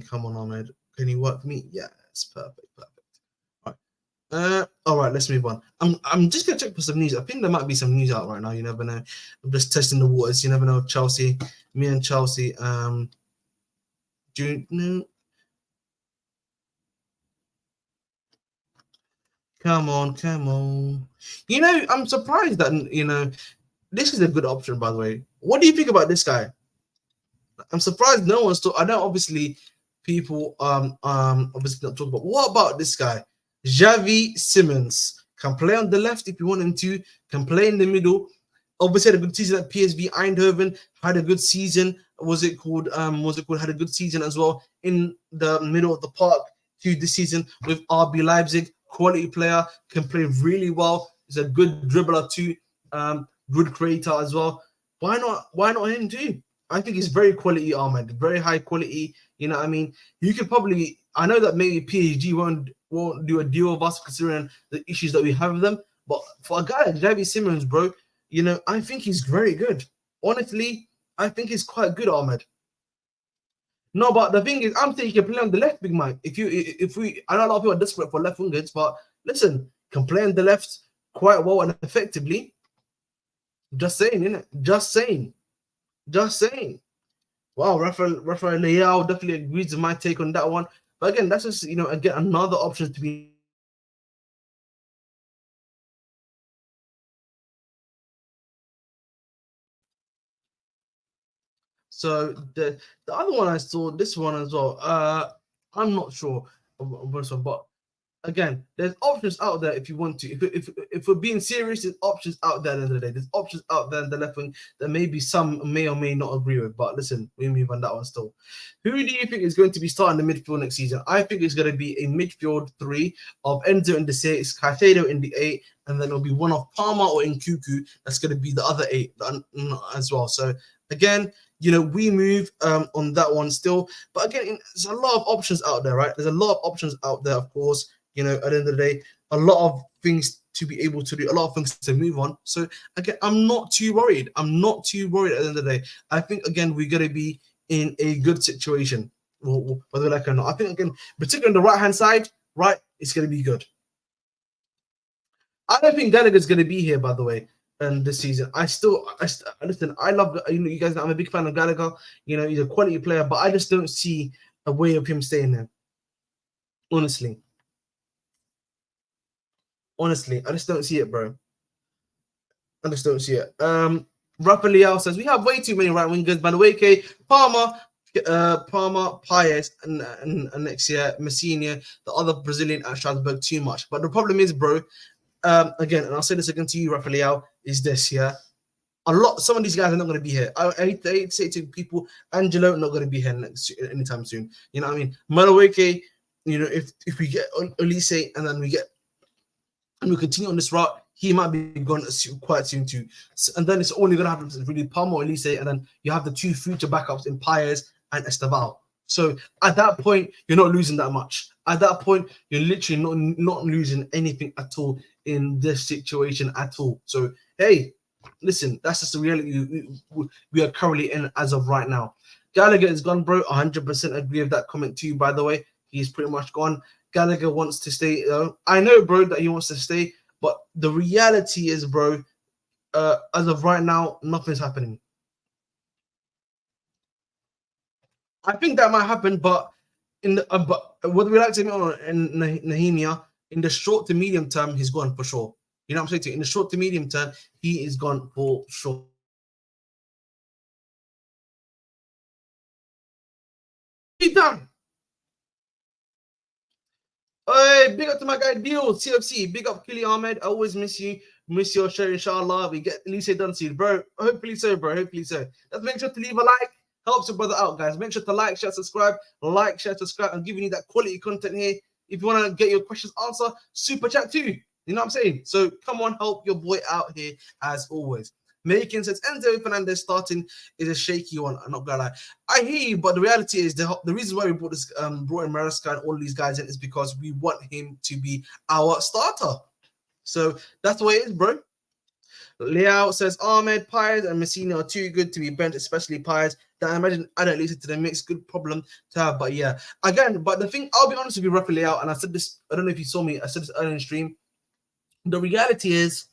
Come on, Ahmed. Can you work for me? Yes, perfect. All right. All right, let's move on. I'm just gonna check for some news. I think there might be some news out right now. You never know. I'm just testing the waters. You never know. Chelsea, me and Chelsea. Do you know? Come on. You know, I'm surprised that this is a good option. By the way, what do you think about this guy? I'm surprised no one's talking. I know obviously people obviously not talking about. What about this guy? Xavi Simons can play on the left if you want him to, can play in the middle. Obviously had a good season at PSV Eindhoven, had a good season. Had a good season as well in the middle of the park to this season with RB Leipzig. Quality player, can play really well. He's a good dribbler too, good creator as well. Why not him too? I think he's very quality, Ahmed. Very high quality. You know what I mean? You could probably. I know that maybe PSG won't do a deal with us considering the issues that we have with them. But for a guy like Xavi Simons, bro, I think he's very good. Honestly, I think he's quite good, Ahmed. No, but the thing is, I'm saying he can play on the left, big man. I know a lot of people are desperate for left wingers, but listen, can play on the left quite well and effectively. Just saying, innit? Just saying. Wow, Rafael Leao definitely agrees with my take on that one. But again, that's just again another option to be. So the other one I saw, this one as well. I'm not sure but again, there's options out there if you want to. If we're being serious, there's options out there at the end of the day. There's options out there in the left wing that maybe some may or may not agree with. But listen, we move on that one still. Who do you think is going to be starting the midfield next season? I think it's going to be a midfield three of Enzo in the 6, Caicedo in the 8, and then it'll be one of Palmer or Nkuku. That's going to be the other 8 as well. So again, we move on that one still. But again, there's a lot of options out there, right? There's a lot of options out there, of course. At the end of the day, a lot of things to be able to do, a lot of things to move on. So again, I'm not too worried. At the end of the day. I think again we're gonna be in a good situation, whether we like it or not. I think again, particularly on the right hand side, right, it's gonna be good. I don't think Gallagher's gonna be here, by the way, this season. I listen. I love you guys know I'm a big fan of Gallagher. He's a quality player, but I just don't see a way of him staying there. Honestly, I just don't see it, bro. I just don't see it. Rafa Leao says we have way too many right wingers. Manueke, Palmer, Paes, and next year Messina, the other Brazilian at Strasbourg, too much. But the problem is, bro. Again, and I'll say this again to you, Rafa Leao, is this here. Some of these guys are not going to be here. I hate to say to people, Angelo not going to be here anytime soon. You know what I mean? Manueke, if we get Olise and we continue on this route, he might be gone quite soon too. And then it's only going to happen really Palmer or Olise, and then you have the 2 future backups in Paes and Esteval. So at that point, you're not losing that much. At that point, you're literally not losing anything at all in this situation at all. So hey, listen, that's just the reality we are currently in as of right now. Gallagher is gone, bro. 100% agree with that comment too. By the way, he's pretty much gone. Gallagher wants to stay. I know, bro, that he wants to stay, but the reality is, bro, as of right now, nothing's happening. I think that might happen, but what we like to know in Nahimia, in the short to medium term, he's gone for sure. You know what I'm saying to you? In the short to medium term, he is gone for sure. He done. Hey, big up to my guy Deal, CFC. Big up Kili Ahmed. I always miss you. Miss your show, inshallah. We get Olise done soon, bro. Hopefully so, bro. Hopefully so. Let's make sure to leave a like. Helps your brother out, guys. Make sure to like, share, subscribe. Like, share, subscribe. I'm giving you that quality content here. If you want to get your questions answered, super chat too. You know what I'm saying? So come on, help your boy out here as always. Making sense. Enzo Fernandez starting is a shaky one. I'm not gonna lie. I hear you, but the reality is the reason why we brought in Maresca and all these guys in is because we want him to be our starter. So that's the way it is, bro. Leao says Ahmed, Pires, and Messina are too good to be bent, especially Pires. That I imagine added Lisa to the mix. Good problem to have, but yeah. Again, but the thing, I'll be honest with you, Rafa Leao, and I said this, I don't know if you saw me, I said this earlier in the stream. The reality is,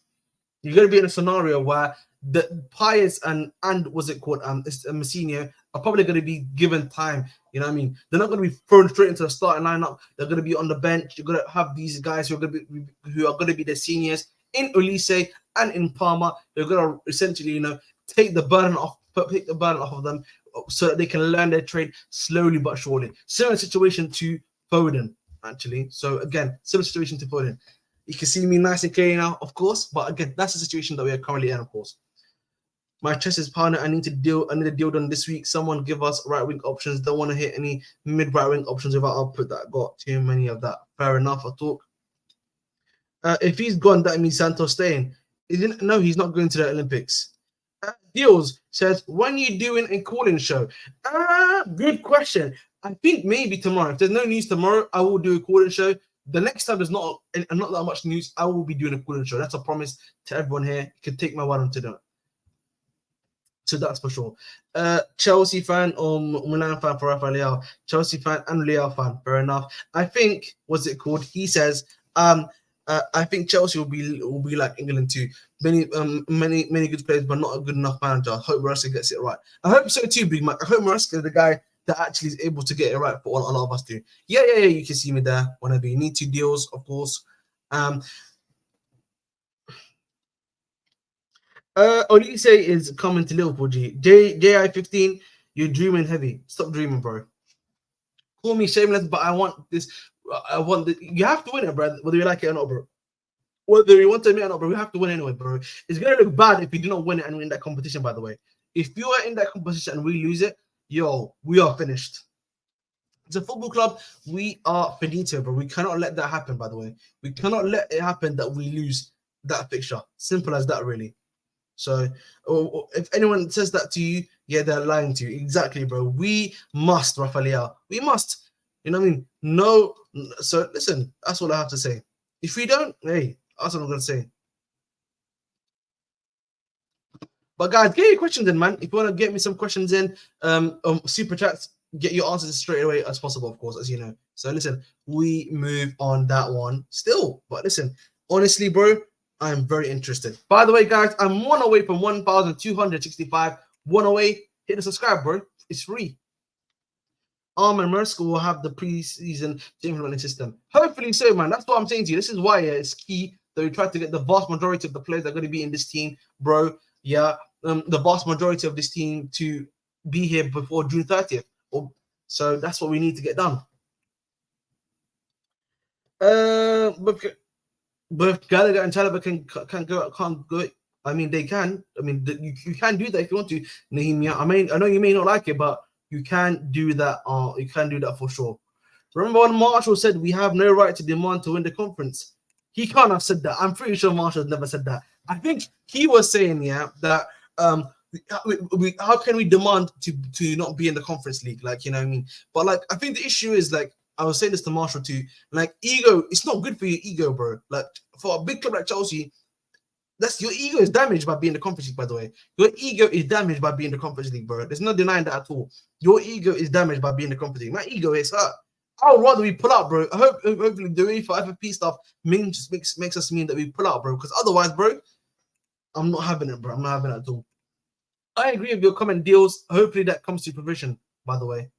you're going to be in a scenario where the Pires and what's it called, Messina are probably going to be given time. You know what I mean? They're not going to be thrown straight into the starting lineup. They're going to be on the bench. You're going to have these guys who are going to be the seniors in Olise and in Parma. They're going to essentially, you know, take the burden off of them so that they can learn their trade slowly but surely. Similar situation to Foden, actually. So again, similar situation to Foden. You can see me nice and clear now, of course, but again, that's the situation that we are currently in, of course. My chest is pounding. I need a deal done this week. Someone give us right wing options. Don't want to hit any mid right wing options without output that got too many of that. Fair enough, I talk. If he's gone, that means Santos staying. No, he's not going to the Olympics. Deals says, when you doing a calling show? Good question. I think maybe tomorrow. If there's no news tomorrow, I will do a calling show. The next time there's not that much news, I will be doing a calling show. That's a promise to everyone here. You can take my word on to that. So that's for sure. Chelsea fan or Milan fan for Rafa Leao. Chelsea fan and Leao fan. Fair enough. I think, what's it called? He says, I think Chelsea will be like England too. Many good players, but not a good enough manager. I hope Maresca gets it right. I hope so too, Big Mike. I hope Maresca is the guy that actually is able to get it right for what a lot of us do. Yeah. You can see me there whenever you need to. Deals, of course. Olise is coming to Liverpool. JI15, you're dreaming heavy. Stop dreaming, bro. Call me shameless, but I want this. You have to win it, bro. Whether you like it or not, bro. Whether you want to admit it or not, bro, we have to win anyway, bro. It's gonna look bad if you do not win it and win that competition. By the way, if you are in that competition and we lose it, yo, we are finished. It's a football club. We are finito, bro. We cannot let that happen. By the way, we cannot let it happen that we lose that fixture. Simple as that, really. So if anyone says that to you, yeah, they're lying to you. Exactly, bro. We must, Rafa Leao. We must. You know what I mean? No. So listen, that's all I have to say. If we don't, hey, that's what I'm gonna say. But guys, get your questions in, man. If you want to get me some questions in, super chats, get your answers straight away as possible, of course, as you know. So listen, we move on that one still. But listen, honestly, bro, I'm very interested. By the way, guys, I'm one away from 1,265. One away. Hit the subscribe, bro. It's free. Armin Maresca will have the preseason implementing system. Hopefully so, man. That's what I'm saying to you. This is why it's key that we try to get the vast majority of the players that are going to be in this team, bro. Yeah, the vast majority of this team to be here before June 30th. So that's what we need to get done. But Gallagher and Chalobah can't go. I mean, they can. I mean, you can do that if you want to, Nahimia. I know you may not like it, but you can do that. You can do that for sure. Remember when Marshall said we have no right to demand to win the conference? He can't have said that. I'm pretty sure Marshall never said that. I think he was saying, that how can we demand to not be in the conference league? Like, you know what I mean? But like, I think the issue is like, I was saying this to Marshall too. Like, ego, it's not good for your ego, bro. Like, for a big club like Chelsea, your ego is damaged by being in the conference league, by the way. Your ego is damaged by being in the conference league, bro. There's no denying that at all. Your ego is damaged by being in the conference league. My ego is hurt. I would rather we pull out, bro. I hope hopefully the UEFA FFP stuff makes us mean that we pull out, bro. Because otherwise, bro, I'm not having it, bro. I'm not having it at all. I agree with your comment, Deals. Hopefully that comes to fruition, by the way.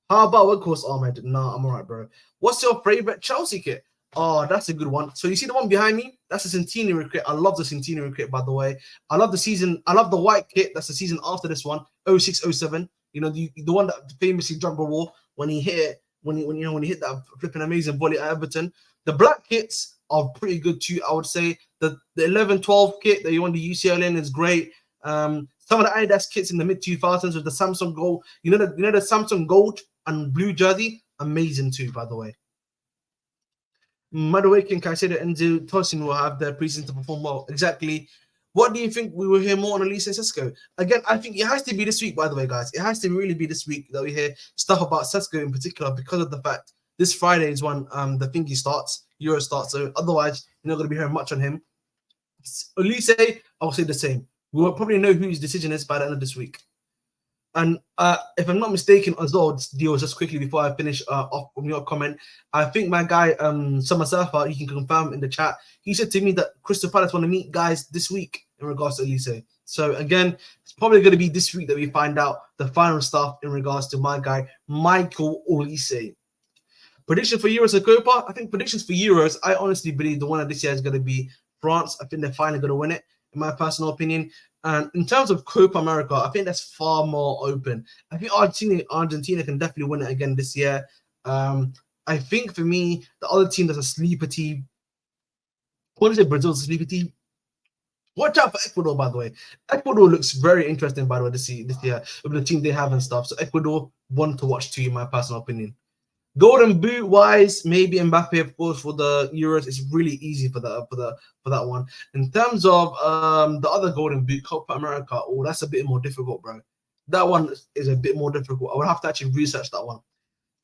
How about what course, Ahmed? Nah, I'm all right, bro. What's your favorite Chelsea kit? Oh, that's a good one. So you see the one behind me? That's the Centenary kit. I love the Centenary kit, by the way. I love the season. I love the white kit. That's the season after this one, 06-07. You know, the one that famously Drogba wore when he hit it, when he hit that flipping amazing volley at Everton. The black kits are pretty good too. I would say the 11-12 kit that you want the UCL in is great. Some of the Adidas kits in the mid 2000s with the Samsung Gold, you know the Samsung Gold and blue jersey, amazing too, by the way. Madueke and Caicedo and Tosin will have their preseason to perform well. Exactly. What do you think we will hear more on Olise and Sesko? Again, I think it has to be this week, by the way, guys. It has to really be this week that we hear stuff about Sesko in particular because of the fact this Friday is when the thingy starts, Euro starts. So otherwise, you're not going to be hearing much on him. Olise, I'll say the same. We will probably know who his decision is by the end of this week. And if I'm not mistaken, as well, deals just quickly before I finish off from your comment, I think my guy Summer Surfer, he can confirm in the chat. He said to me that Crystal Palace want to meet guys this week in regards to Olise. So again, it's probably going to be this week that we find out the final stuff in regards to my guy Michael Olise. Prediction for Euros and Copa? I think predictions for Euros, I honestly believe the winner this year is going to be France. I think they're finally going to win it, in my personal opinion. And in terms of Copa America, I think that's far more open. I think Argentina can definitely win it again this year. I think for me, the other team that's a sleeper team. What is it? Brazil's sleeper team. Watch out for Ecuador, by the way. Ecuador looks very interesting, by the way, this year with the team they have and stuff. So Ecuador, one to watch too, in my personal opinion. Golden boot wise, maybe Mbappe, of course, for the Euros. It's really easy for that one. In terms of the other golden boot, Copa America, that's a bit more difficult, bro. That one is a bit more difficult. I would have to actually research that one.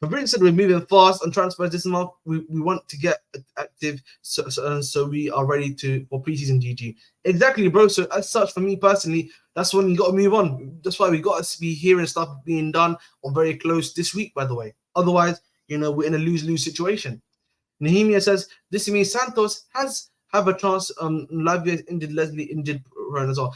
Fabrice said we're moving fast on transfers this month. We want to get active, so we are ready for preseason GG. Exactly, bro. So as such, for me personally, that's when you got to move on. That's why we got to be hearing stuff being done or very close this week, by the way. Otherwise, we're in a lose-lose situation. Nehemia says, this means Santos have a chance. Lavia is injured, Leslie injured prone as well.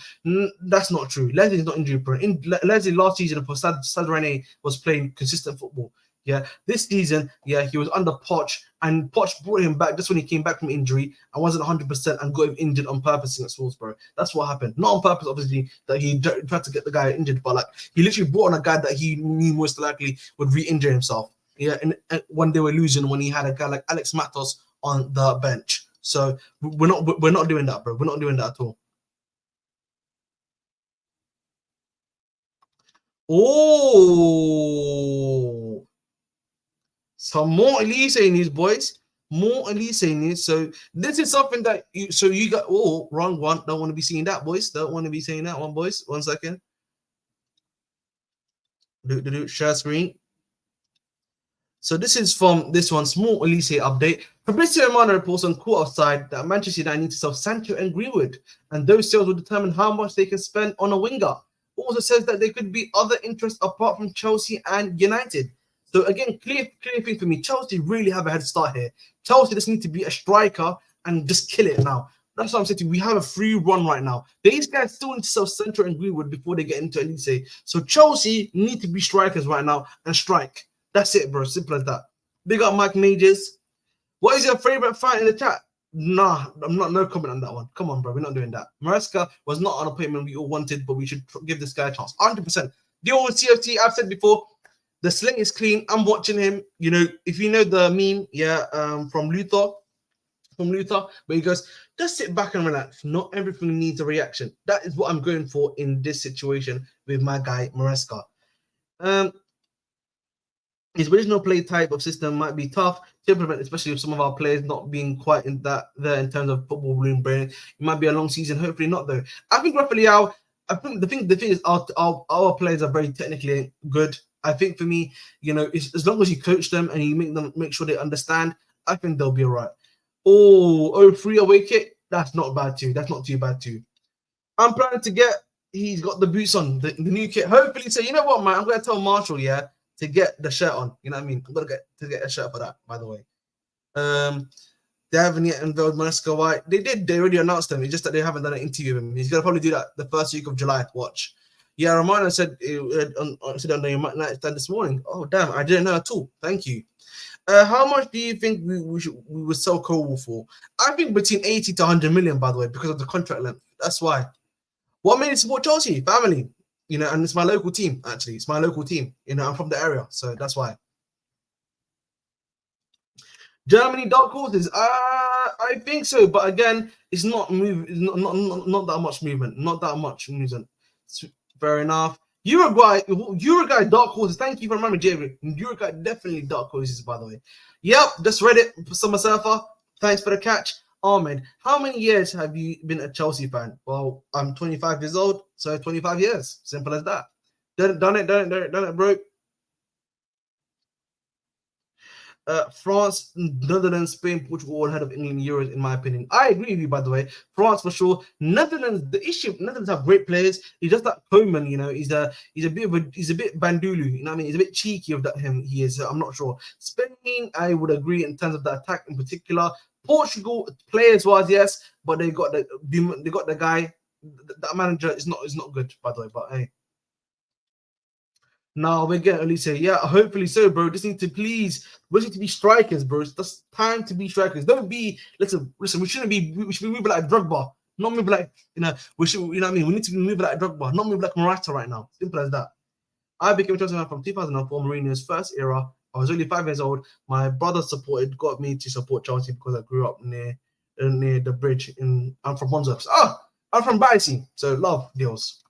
That's not true. Leslie's not injury prone. Leslie last season for Stade Rennais was playing consistent football. Yeah, this season, he was under Poch, and Poch brought him back just when he came back from injury and wasn't 100% and got him injured on purpose against Wolfsburg. That's what happened. Not on purpose, obviously, that he tried to get the guy injured, but he literally brought on a guy that he knew most likely would re-injure himself. Yeah, and when they were losing, when he had a guy like Alex Matos on the bench. So we're not doing that, bro. We're not doing that at all. Oh, some more Olise news, boys. More Olise news. So this is something that you got. Oh, wrong one. Don't want to be seeing that, boys. Don't want to be saying that one, boys. 1 second. Share screen. So this is from this one, small Olise update. Fabrizio Romano reports on court offside that Manchester United need to sell Sancho and Greenwood, and those sales will determine how much they can spend on a winger. Also says that there could be other interests apart from Chelsea and United. So again, clear thing for me. Chelsea really have a head start here. Chelsea just need to be a striker and just kill it now. That's what I'm saying to you. We have a free run right now. These guys still need to sell Sancho and Greenwood before they get into Olise. So Chelsea need to be strikers right now and strike. That's it, bro. Simple as that. Big up Mike Majors. What is your favorite fight in the chat? Nah, I'm not. No comment on that one. Come on, bro. We're not doing that. Maresca was not an appointment we all wanted, but we should give this guy a chance. 100%. The old CFT, I've said before, the sling is clean. I'm watching him. If you know the meme, from Luther, where he goes, just sit back and relax. Not everything needs a reaction. That is what I'm going for in this situation with my guy Maresca. His original play type of system might be tough to implement, especially with some of our players not being quite in terms of football room brain. It might be a long season, hopefully not though. I think Rafael, the thing is our players are very technically good. I think for me, as long as you coach them and you make sure they understand, I think they'll be all right. 3 away kit, that's not bad too. That's not too bad too. I'm planning to he's got the boots on, the new kit. Hopefully, so you know what, man, I'm going to tell Marshall, to get the shirt on. You know what I mean? I'm going to get a shirt for that, by the way. They haven't yet unveiled Maresca White. They did. They already announced him. It's just that they haven't done an interview with him. He's going to probably do that the first week of July. Watch. Yeah, Romano said on the United stand this morning. Oh, damn. I didn't know at all. Thank you. How much do you think we would sell Colwill for? I think between 80 to 100 million, by the way, because of the contract length. That's why. What made me support Chelsea? Family. And it's my local team, actually. It's my local team. I'm from the area, so that's why. Germany dark horses. I think so, but again, it's not move. It's not that much movement. Not that much movement. Fair enough. Uruguay dark horses. Thank you for remembering, Jerry. Uruguay definitely dark horses, by the way. Yep, just read it. Summer Surfer. Thanks for the catch. Ahmed, how many years have you been a Chelsea fan? Well, I'm 25 years old, so 25 years. Simple as that. Done it, bro. France, Netherlands, Spain, Portugal, all ahead of England, Euros, in my opinion. I agree with you, by the way. France for sure. Netherlands, the issue, Netherlands have great players. He's just that Koeman, you know. He's a bit bandulu, you know what I mean? He's a bit cheeky of that him. He is. I'm not sure. Spain, I would agree in terms of the attack in particular. Portugal, players wise, yes, but they got the guy. That manager is not good, by the way. But hey. Now we're getting Olise. Yeah, hopefully so, bro. Just need to we need to be strikers, bro. It's time to be strikers. Don't be listen. We shouldn't be. We should be moving like Drogba, not moving like We should. You know what I mean? We need to be moving like Drogba, not moving like Morata right now. Simple as that. I became a Chelsea fan from 2004, Mourinho's first era. I was only 5 years old. My brother got me to support Chelsea because I grew up near the bridge. I'm from Wandsworth. I'm from Battersea, so love deals.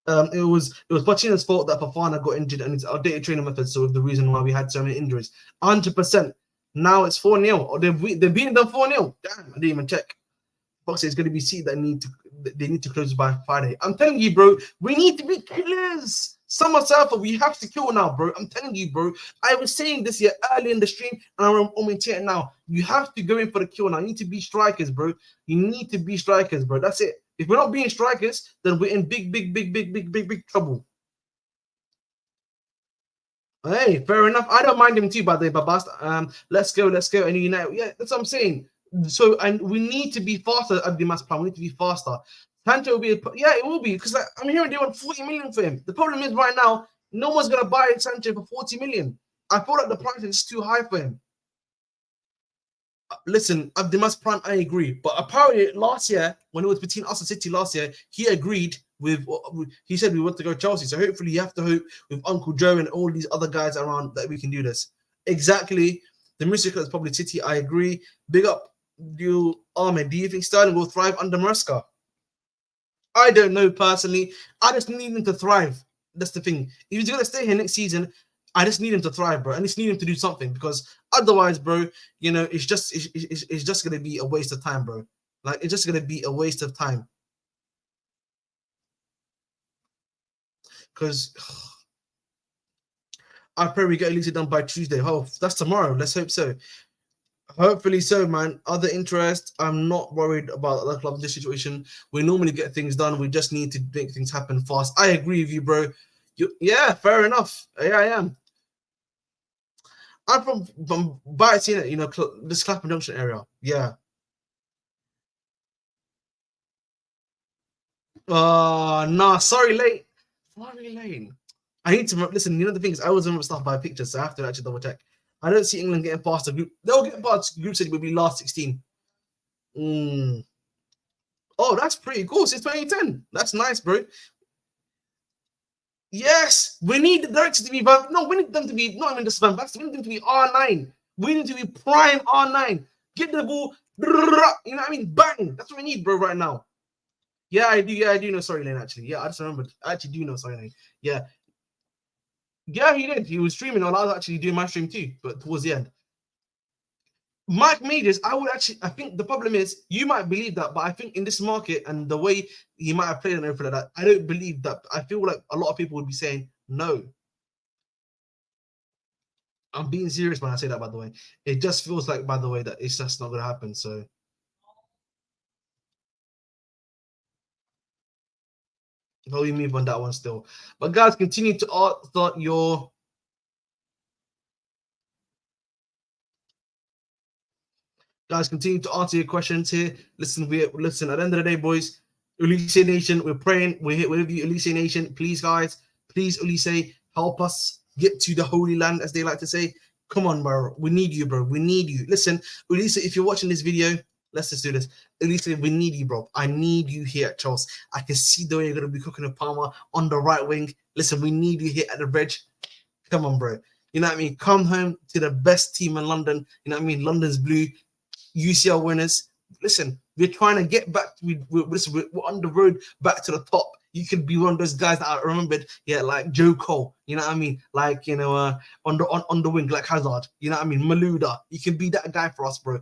It was Pochettino's fault that Fofana got injured and his outdated training methods. So the reason why we had so many injuries, 100%. Now it's 4-0. Or they've beaten them 4-0. Damn, I didn't even check. Fox is going to be seat that they need to close by Friday. I'm telling you, bro, we need to be killers. Summer Surfer, we have to kill now, bro. I'm telling you, bro. I was saying this here early in the stream, and I'm maintaining it now. You have to go in for the kill now. You need to be strikers, bro. You need to be strikers, bro. That's it. If we're not being strikers, then we're in big trouble. Hey, fair enough. I don't mind him too, by the way, Babast. Let's go. And unite. Yeah, that's what I'm saying. So, and we need to be faster at the mass plan. We need to be faster. Sancho will be, it will be, because I'm hearing they want 40 million for him. The problem is right now, no one's gonna buy Sancho for 40 million. I feel like the price is too high for him. Listen, Abdimas Prime, I agree. But apparently last year, when it was between us and City last year, he agreed he said we want to go Chelsea. So hopefully you have to hope with Uncle Joe and all these other guys around that we can do this. Exactly. The musical is probably City. I agree. Big up you, Ahmed. Do you think Sterling will thrive under Maresca? I don't know personally. I just need him to thrive. That's the thing. If he's going to stay here next season, I just need him to thrive, bro. I just need him to do something because otherwise, bro, it's just gonna be a waste of time, bro. Like it's just gonna be a waste of time. Because I pray we get Elise done by Tuesday. Oh, that's tomorrow. Let's hope so. Hopefully so, man. Other interest, I'm not worried about the club in this situation. We normally get things done. We just need to make things happen fast. I agree with you, bro. Yeah, fair enough. Yeah, I am. I'm from Bayern, this Clapham Junction area. Yeah. Nah, sorry, late. Sorry, Lane. I need to listen. The thing is, I always remember stuff by pictures, so I have to actually double check. I don't see England getting past the group. They'll get past group stage, will be last 16. Oh, that's pretty cool. Since 2010. That's nice, bro. Yes, we need the directors to be we need them to be not even just Van Basten. We need them to be R9. We need to be prime R9. Get the ball, you know what I mean? Bang. That's what we need, bro, right now. Yeah, I do. Yeah, I do know. Sorry, Lane. Actually, yeah, I just remembered. I actually do know. Sorry, Lane. Yeah, he did. He was streaming, and I was actually doing my stream too, but towards the end. Mike Majors, I think the problem is you might believe that, but I think in this market and the way he might have played and everything like that, I don't believe that. I feel like a lot of people would be saying no. I'm being serious when I say that, by the way. It just feels like, by the way, that it's just not going to happen. So, how we move on that one still. But guys, continue to start your. Guys, continue to answer your questions here. Listen. At the end of the day, boys, Olise Nation, we're praying. We're here with you, Olise Nation. Please, guys, please, Olise, help us get to the Holy Land, as they like to say. Come on, bro. We need you, bro. We need you. Listen, Olise, if you're watching this video, let's just do this. Olise, we need you, bro. I need you here at Chelsea. I can see the way you're going to be cooking with Palmer on the right wing. Listen, we need you here at the bridge. Come on, bro. You know what I mean? Come home to the best team in London. You know what I mean? London's blue, UCL winners. Listen, we're trying to get back. We're on the road back to the top. You could be one of those guys that I remembered, yeah, like Joe Cole. You know what I mean? Like on the wing, like Hazard. You know what I mean? Maluda. You can be that guy for us, bro.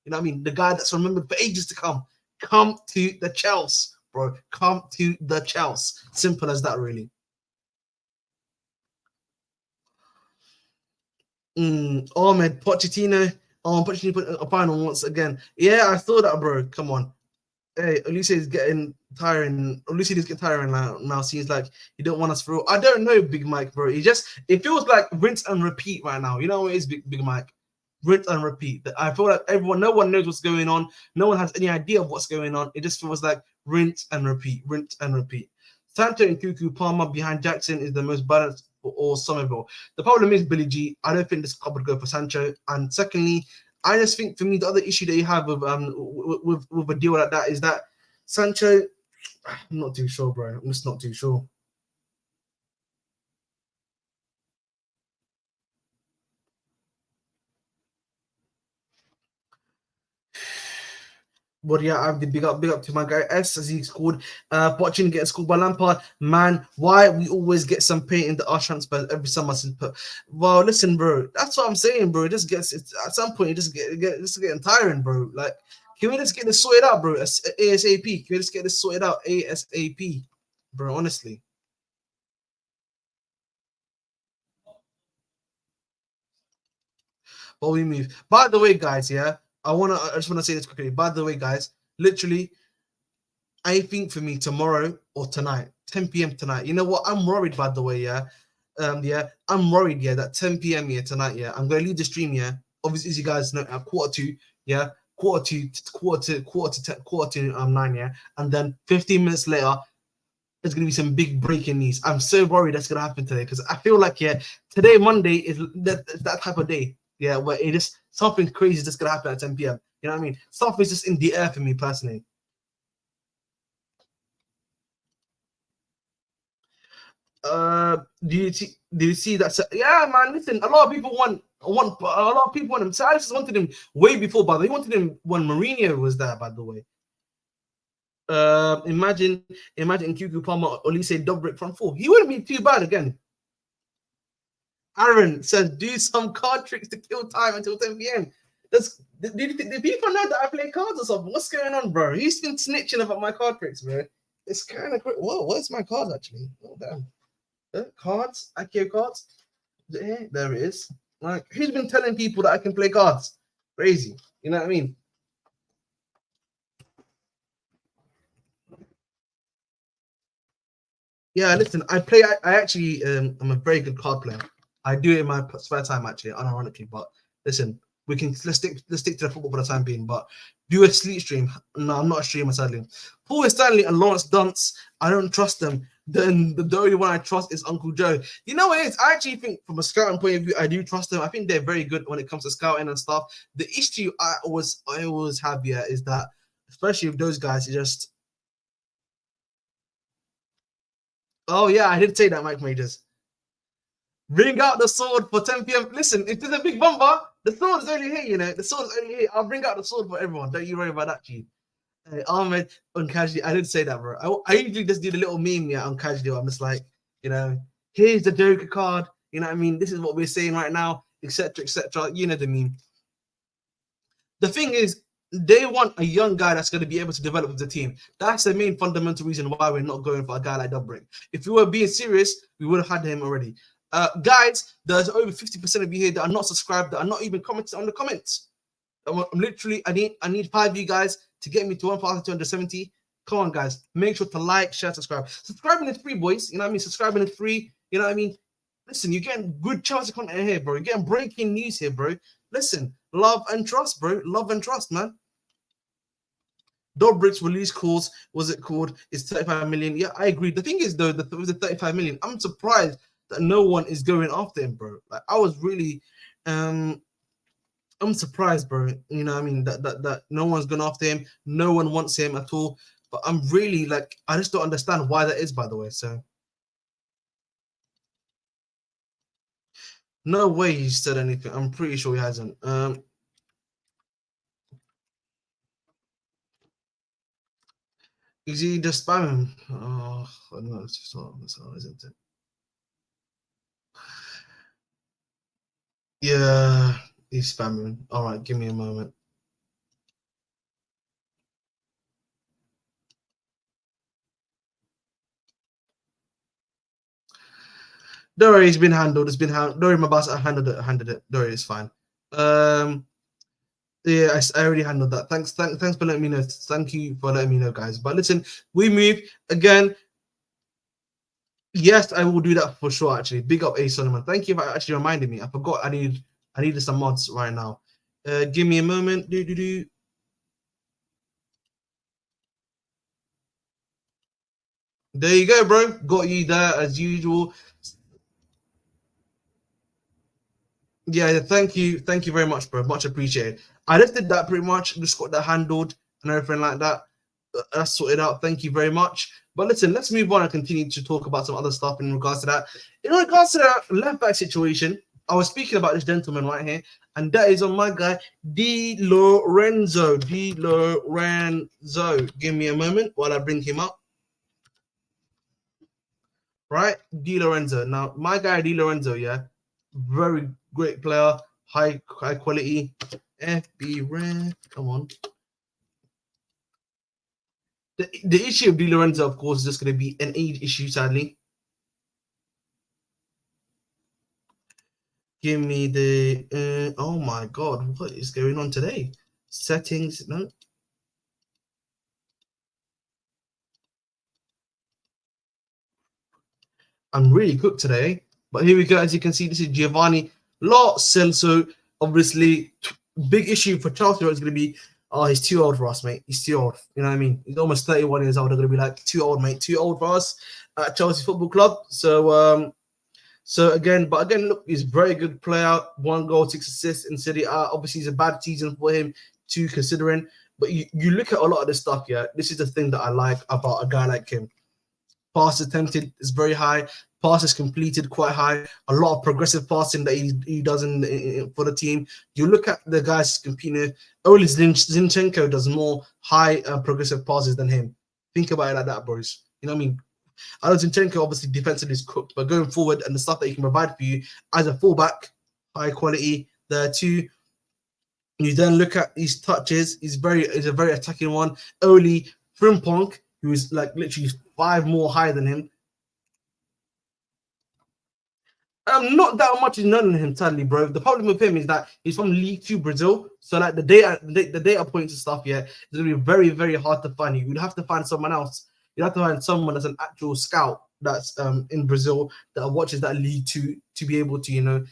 You know what I mean? The guy that's remembered for ages to come. Come to the Chelsea, bro. Come to the Chelsea. Simple as that, really. Ahmed Pochettino. Pochettino put a final once again. Yeah, I saw that, bro. Come on. Hey, Olise is getting tiring. Olise is getting tiring now. Seems like he don't want us through. I don't know, Big Mike, bro. It feels like rinse and repeat right now. You know what it is, Big Mike? Rinse and repeat. I feel like no one knows what's going on. No one has any idea of what's going on. It just feels like rinse and repeat, rinse and repeat. Sancho and Cuckoo Palmer behind Jackson is the most balanced for all Somerville. The problem is, Billy G, I don't think this club would go for Sancho. And secondly, I just think for me, the other issue that you have with a deal like that is that Sancho, I'm not too sure, bro. I'm just not too sure. But yeah, I have the big up to my guy S as he scored. Watching getting scored by Lampard. Man, why we always get some paint in the our transfers every summer since put. Well, listen, bro. That's what I'm saying, bro. It just gets at some point it just getting tiring, bro. Like, can we just get this sorted out, bro? ASAP. Can we just get this sorted out ASAP, bro? Honestly. But we move. By the way, guys, yeah, I just wanna say this quickly. By the way, guys, literally, I think for me tomorrow or tonight, 10 p.m. tonight. You know what? I'm worried, by the way, yeah. Yeah, I'm worried, yeah, that 10 p.m. yeah tonight, yeah. I'm gonna leave the stream, yeah. Obviously, as you guys know, at quarter to, yeah, quarter to 9, yeah, and then 15 minutes later, there's gonna be some big breaking news. I'm so worried that's gonna happen today because I feel like yeah, today Monday is that type of day, yeah, where it just something crazy is just gonna happen at 10 p.m. You know what I mean? Something's just in the air for me personally. Do you see that? Yeah, man. Listen, a lot of people want him. So I just wanted him way before, but they wanted him when Mourinho was there. By the way, imagine Cuckoo Palmer, Olise, Dobrik from 4. He wouldn't be too bad again. Aaron says, do some card tricks to kill time until 10 p.m. Do people know that I play cards or something? What's going on, bro? He's been snitching about my card tricks, bro. It's kind of quick. Whoa, where's my cards actually? Oh, damn. Cards, IKEA cards. There it is. Like, who's been telling people that I can play cards? Crazy. You know what I mean? Yeah, listen, I actually I'm a very good card player. I do it in my spare time actually, unironically. But listen, let's stick to the football for the time being. But do a sleep stream. No, I'm not a streamer, sadly. Paul Stanley and Lawrence Dunce, I don't trust them. Then the only one I trust is Uncle Joe. You know what it is? I actually think from a scouting point of view, I do trust them. I think they're very good when it comes to scouting and stuff. The issue I always have here is that, especially with those guys, it's just oh yeah, I did say that, Mike Majors. Bring out the sword for 10 p.m. Listen, if there's a big bumper, the sword is only here, you know. The sword is only here. I'll bring out the sword for everyone. Don't you worry about that, G. Ahmed on casually. I did say that, bro. I usually just do the little meme yeah, on casually. I'm just like, you know, here's the Joker card. You know what I mean? This is what we're saying right now, etc., etc. You know the meme. The thing is, they want a young guy that's going to be able to develop with the team. That's the main fundamental reason why we're not going for a guy like Dobrik. If we were being serious, we would have had him already. Guys, there's over 50% of you here that are not subscribed, that are not even commenting on the comments. I'm literally, I need 5 of you guys to get me to 1,270. Come on, guys. Make sure to like, share, subscribe. Subscribing is free, boys. You know what I mean? Subscribing is free. You know what I mean? Listen, you're getting good chance of content here, bro. You're getting breaking news here, bro. Listen, love and trust, bro. Love and trust, man. Dobrik's release calls, was it called? Is 35 million. Yeah, I agree. The thing is, though, with the 35 million, I'm surprised that no one is going after him, bro. Like, I was really, I'm surprised, bro. You know, what I mean, that no one's gone after him. No one wants him at all. But I'm really like, I just don't understand why that is, by the way. So No way he said anything. I'm pretty sure he hasn't. Is he just spamming? Oh no, it's not, isn't it? Yeah, he's spamming. All right, give me a moment. Don't worry, it's been handled. It's been handled. Don't worry, my boss, I handled it. I handled it. Don't worry, it's fine. Yeah, I already handled that. Thanks for letting me know. Thank you for letting me know, guys. But listen, we move again. Yes, I will do that for sure. Actually, big up A Solomon. Thank you for actually reminding me. I forgot. I needed some mods right now. Give me a moment. Do. There you go, bro. Got you there as usual. Yeah, thank you very much, bro. Much appreciated. I just did that pretty much. Just got that handled and everything like that. That's sorted out. Thank you very much. But listen, let's move on and continue to talk about some other stuff in regards to that. In regards to that left back situation, I was speaking about this gentleman right here, and that is on my guy Di Lorenzo. Di Lorenzo. Give me a moment while I bring him up. Right, Di Lorenzo. Now, my guy Di Lorenzo, yeah, very great player, high quality. FB rare. Come on. The issue of Di Lorenzo, of course, is just going to be an age issue, sadly. Give me the. Oh my God, what is going on today? Settings. No. I'm really cooked today. But here we go. As you can see, this is Giovanni Lo Celso. Obviously, big issue for Chelsea is going to be, oh, he's too old for us, mate. He's too old. You know what I mean? He's almost 31 years old. They're going to be like, too old, mate. Too old for us at Chelsea Football Club. So again, look, he's a very good player. 1 goal, 6 assists in Serie A. Obviously, it's a bad season for him, too, considering. But you look at a lot of this stuff, yeah. This is the thing that I like about a guy like him. Pass attempted is very high. Passes completed quite high. A lot of progressive passing that he does for the team. You look at the guys competing. Only Zinchenko does more high progressive passes than him. Think about it like that, boys. You know what I mean? I know Zinchenko obviously defensively is cooked, but going forward and the stuff that he can provide for you as a fullback, high quality there too. You then look at his touches. He's a very attacking one. Oli Frimpong, who is like literally 5 more higher than him. Not that much is known on him, sadly, bro. The problem with him is that he's from League Two Brazil, so like the data points and stuff, yeah, it's gonna be very, very hard to find. You'd have to find someone else. You'd have to find someone that's an actual scout that's in Brazil that watches that League Two to be able to,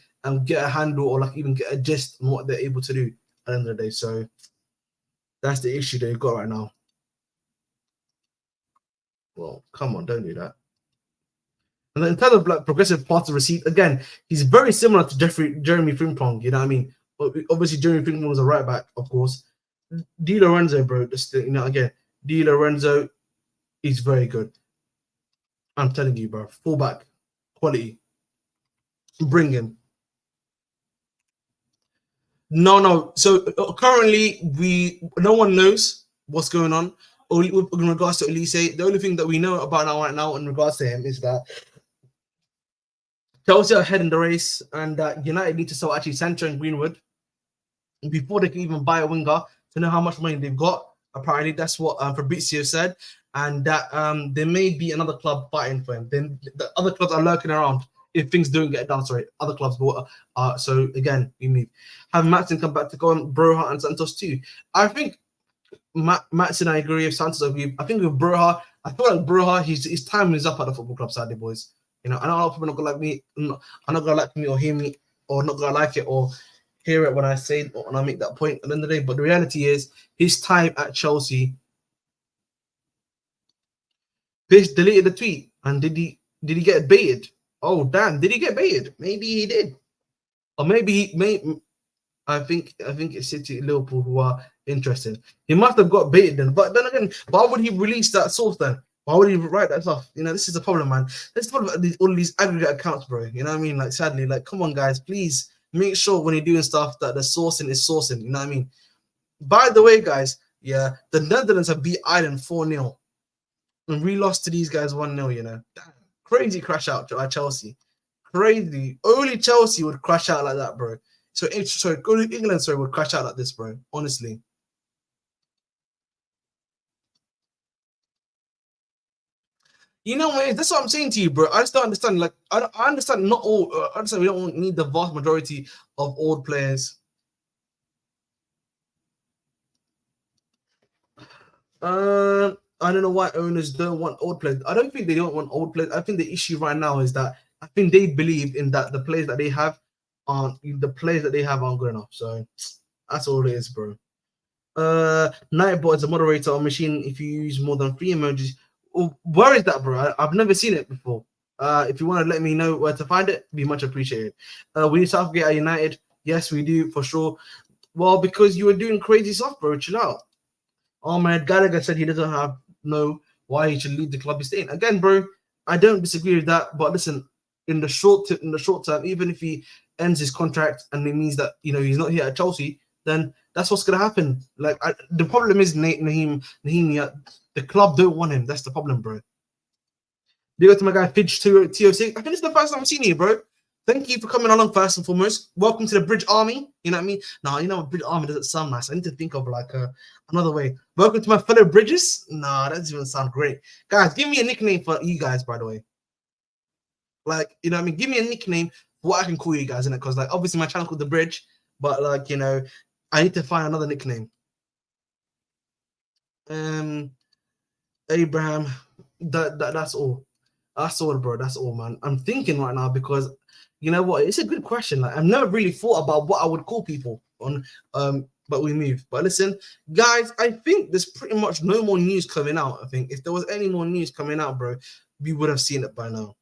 get a handle or like even get a gist on what they're able to do at the end of the day. So that's the issue that you've got right now. Well, come on, don't do that. And then in terms of like progressive pass to receipt, again, he's very similar to Jeremy Frimpong. You know what I mean? But obviously, Jeremy Frimpong was a right back, of course. Di Lorenzo, bro, just again, Di Lorenzo is very good. I'm telling you, bro, fullback quality. Bring him. No. So currently, no one knows what's going on in regards to Olise. The only thing that we know about now right now in regards to him is that Chelsea are ahead in the race, and United need to sell actually Sancho and Greenwood before they can even buy a winger to know how much money they've got. Apparently, that's what Fabrizio said, and that there may be another club fighting for him. Then the other clubs are lurking around if things don't get done. Sorry, other clubs. So again, we move. Have Matson come back to go on Broja and Santos too. I think Matson, I agree. If Santos, I agree. I think with Broja, I feel like Broja, his time is up at the football club. Sadly, boys. I know a lot of people are not gonna like me. Are not gonna like me or hear me, or not gonna like it or hear it when I say or when I make that point at the end of the day. But the reality is, his time at Chelsea. Fish deleted the tweet, and did he get baited? Oh damn! Did he get baited? Maybe he did, or maybe he may. I think it's City and Liverpool who are interested. He must have got baited then. But then again, why would he release that source then? Why would you write that stuff? You know, this is the problem, man. This is the problem with all these aggregate accounts, bro. You know what I mean? Like, sadly, like, come on, guys, please make sure when you're doing stuff that the sourcing is sourcing. You know what I mean? By the way, guys, yeah, the Netherlands have beat Ireland 4-0. And we lost to these guys 1-0, you know. Damn. Crazy crash out at Chelsea. Crazy. Only Chelsea would crash out like that, bro. So, only England, would crash out like this, bro. Honestly. You know what? That's what I'm saying to you, bro. I just don't understand. Like, I understand not all. I understand we don't need the vast majority of old players. I don't know why owners don't want old players. I don't think they don't want old players. I think the issue right now is that I think they believe in that the players that they have aren't good enough. So that's all it is, bro. Nightbot is a moderator on machine if you use more than 3 emojis. Oh, where is that, bro? I've never seen it before. If you want to let me know where to find it, be much appreciated. We need Southgate at United. Yes, we do for sure. Well, because you were doing crazy stuff, bro. Chill out. Oh man, Gallagher said he doesn't know why he should leave the club he's staying. Again, bro, I don't disagree with that. But listen, in the short term, even if he ends his contract and it means that he's not here at Chelsea, then that's what's gonna happen. Like the problem is Naheem, the club don't want him. That's the problem, bro. Big up to my guy Fidge TOC. I think it's the first time I'm seeing you, bro. Thank you for coming along first and foremost. Welcome to the Bridge Army. You know what I mean? Now, Bridge Army doesn't sound nice. I need to think of like another way. Welcome to my fellow Bridges. Nah, that doesn't even sound great. Guys, give me a nickname for you guys, by the way. Like, you know what I mean? Give me a nickname for what I can call you guys, innit? Because, like, obviously my channel called The Bridge, but, like, I need to find another nickname. Abraham. That's all. That's all, bro. That's all, man. I'm thinking right now because you know what? It's a good question. Like, I've never really thought about what I would call people on but we move. But listen, guys, I think there's pretty much no more news coming out. I think if there was any more news coming out, bro, we would have seen it by now.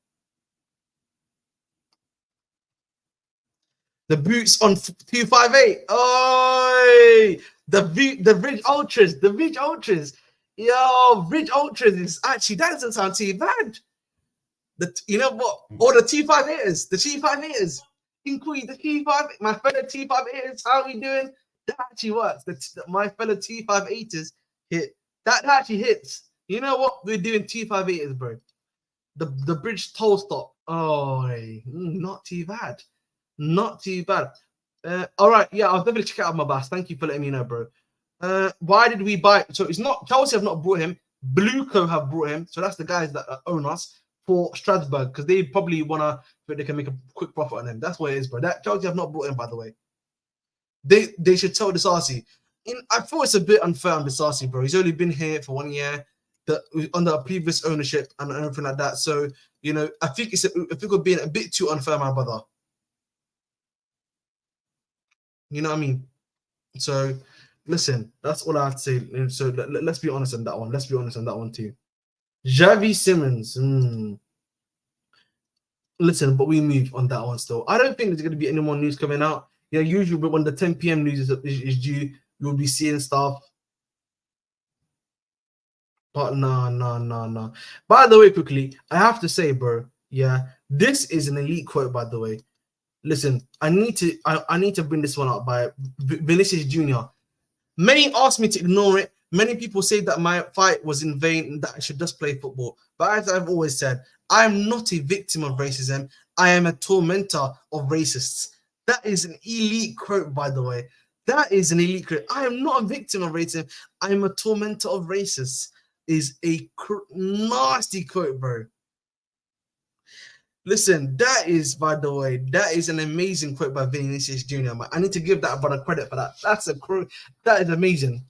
The boots on 258. Oh, the Bridge Ultras. The Bridge Ultras. Yo, Bridge Ultras is actually, that doesn't sound too bad. You know what? Or the T5 hitters. The T5 hitters. Include the T5, my fellow T5 hitters. How are we doing? That actually works. My fellow T5 hitters hit. That actually hits. You know what? We're doing T5 hitters, bro. The Bridge toll stop. Oh, not too bad. Not too bad. All right. Yeah, I'll definitely check out my boss. Thank you for letting me know, bro. Why did we buy? So it's not Chelsea have not brought him. Blueco have brought him. So that's the guys that own us for Strasbourg because they probably wanna they can make a quick profit on him. That's what it is, bro. That Chelsea have not brought him, by the way. They should tell Disasi. I thought it's a bit unfair on Disasi, bro. He's only been here for 1 year, under a previous ownership and everything like that. So I think it would be a bit too unfair, my brother. You know what I mean? So listen, that's all I have to say. So let's be honest on that one. Let's be honest on that one too. Xavi Simmons. Listen, but we move on that one still. I don't think there's going to be any more news coming out. Usually when the 10 p.m. news is due, you'll be seeing stuff. But no. By the way, quickly, I have to say, bro, this is an elite quote, by the way. Listen, I need to bring this one up by Vinicius Jr. Many asked me to ignore it. Many people say that my fight was in vain and that I should just play football. But as I've always said, I am not a victim of racism. I am a tormentor of racists. That is an elite quote, by the way. That is an elite quote. I am not a victim of racism. I am a tormentor of racists. Is a nasty quote, bro. Listen, that is, by the way, that is an amazing quote by Vinicius Jr. Man. I need to give that brother credit for that. That is amazing.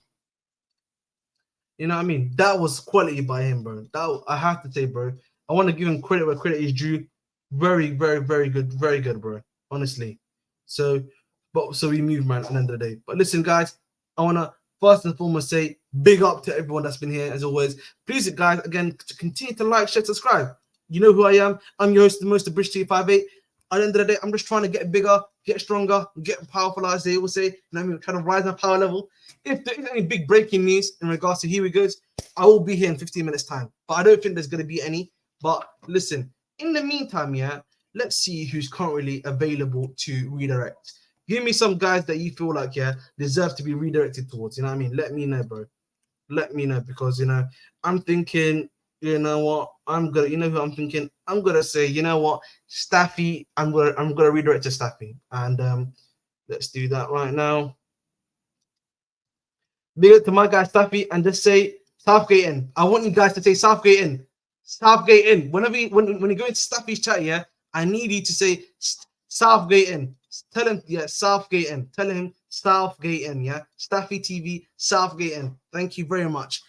You know what I mean? That was quality by him, bro. I have to say, bro. I want to give him credit where credit is due. Very, very, very good. Very good, bro. Honestly. So we move, man, at the end of the day. But listen, guys, I want to first and foremost say big up to everyone that's been here, as always. Please, guys, again, to continue to like, share, subscribe. You know who I am. I'm your host, the most of Bridge 258. At the end of the day, I'm just trying to get bigger, get stronger, get powerful, as they will say. You know what I mean? Trying to rise my power level. If there is any big breaking news in regards to Here We Goes, I will be here in 15 minutes time. But I don't think there's going to be any. But listen, in the meantime, yeah, let's see who's currently available to redirect. Give me some guys that you feel like, yeah, deserve to be redirected towards. You know what I mean? Let me know, bro. Let me know, because I'm thinking, you know what, you know who I'm thinking. I'm gonna say, you know what, Staffy. I'm gonna redirect to Staffy, and let's do that right now. Big up to my guy Staffy, and just say Southgate in. I want you guys to say Southgate in. Southgate in. When you go into Staffy's chat, yeah, I need you to say Southgate in. Tell him, yeah, Southgate in. Tell him Southgate in, yeah. Staffy TV, Southgate in. Thank you very much.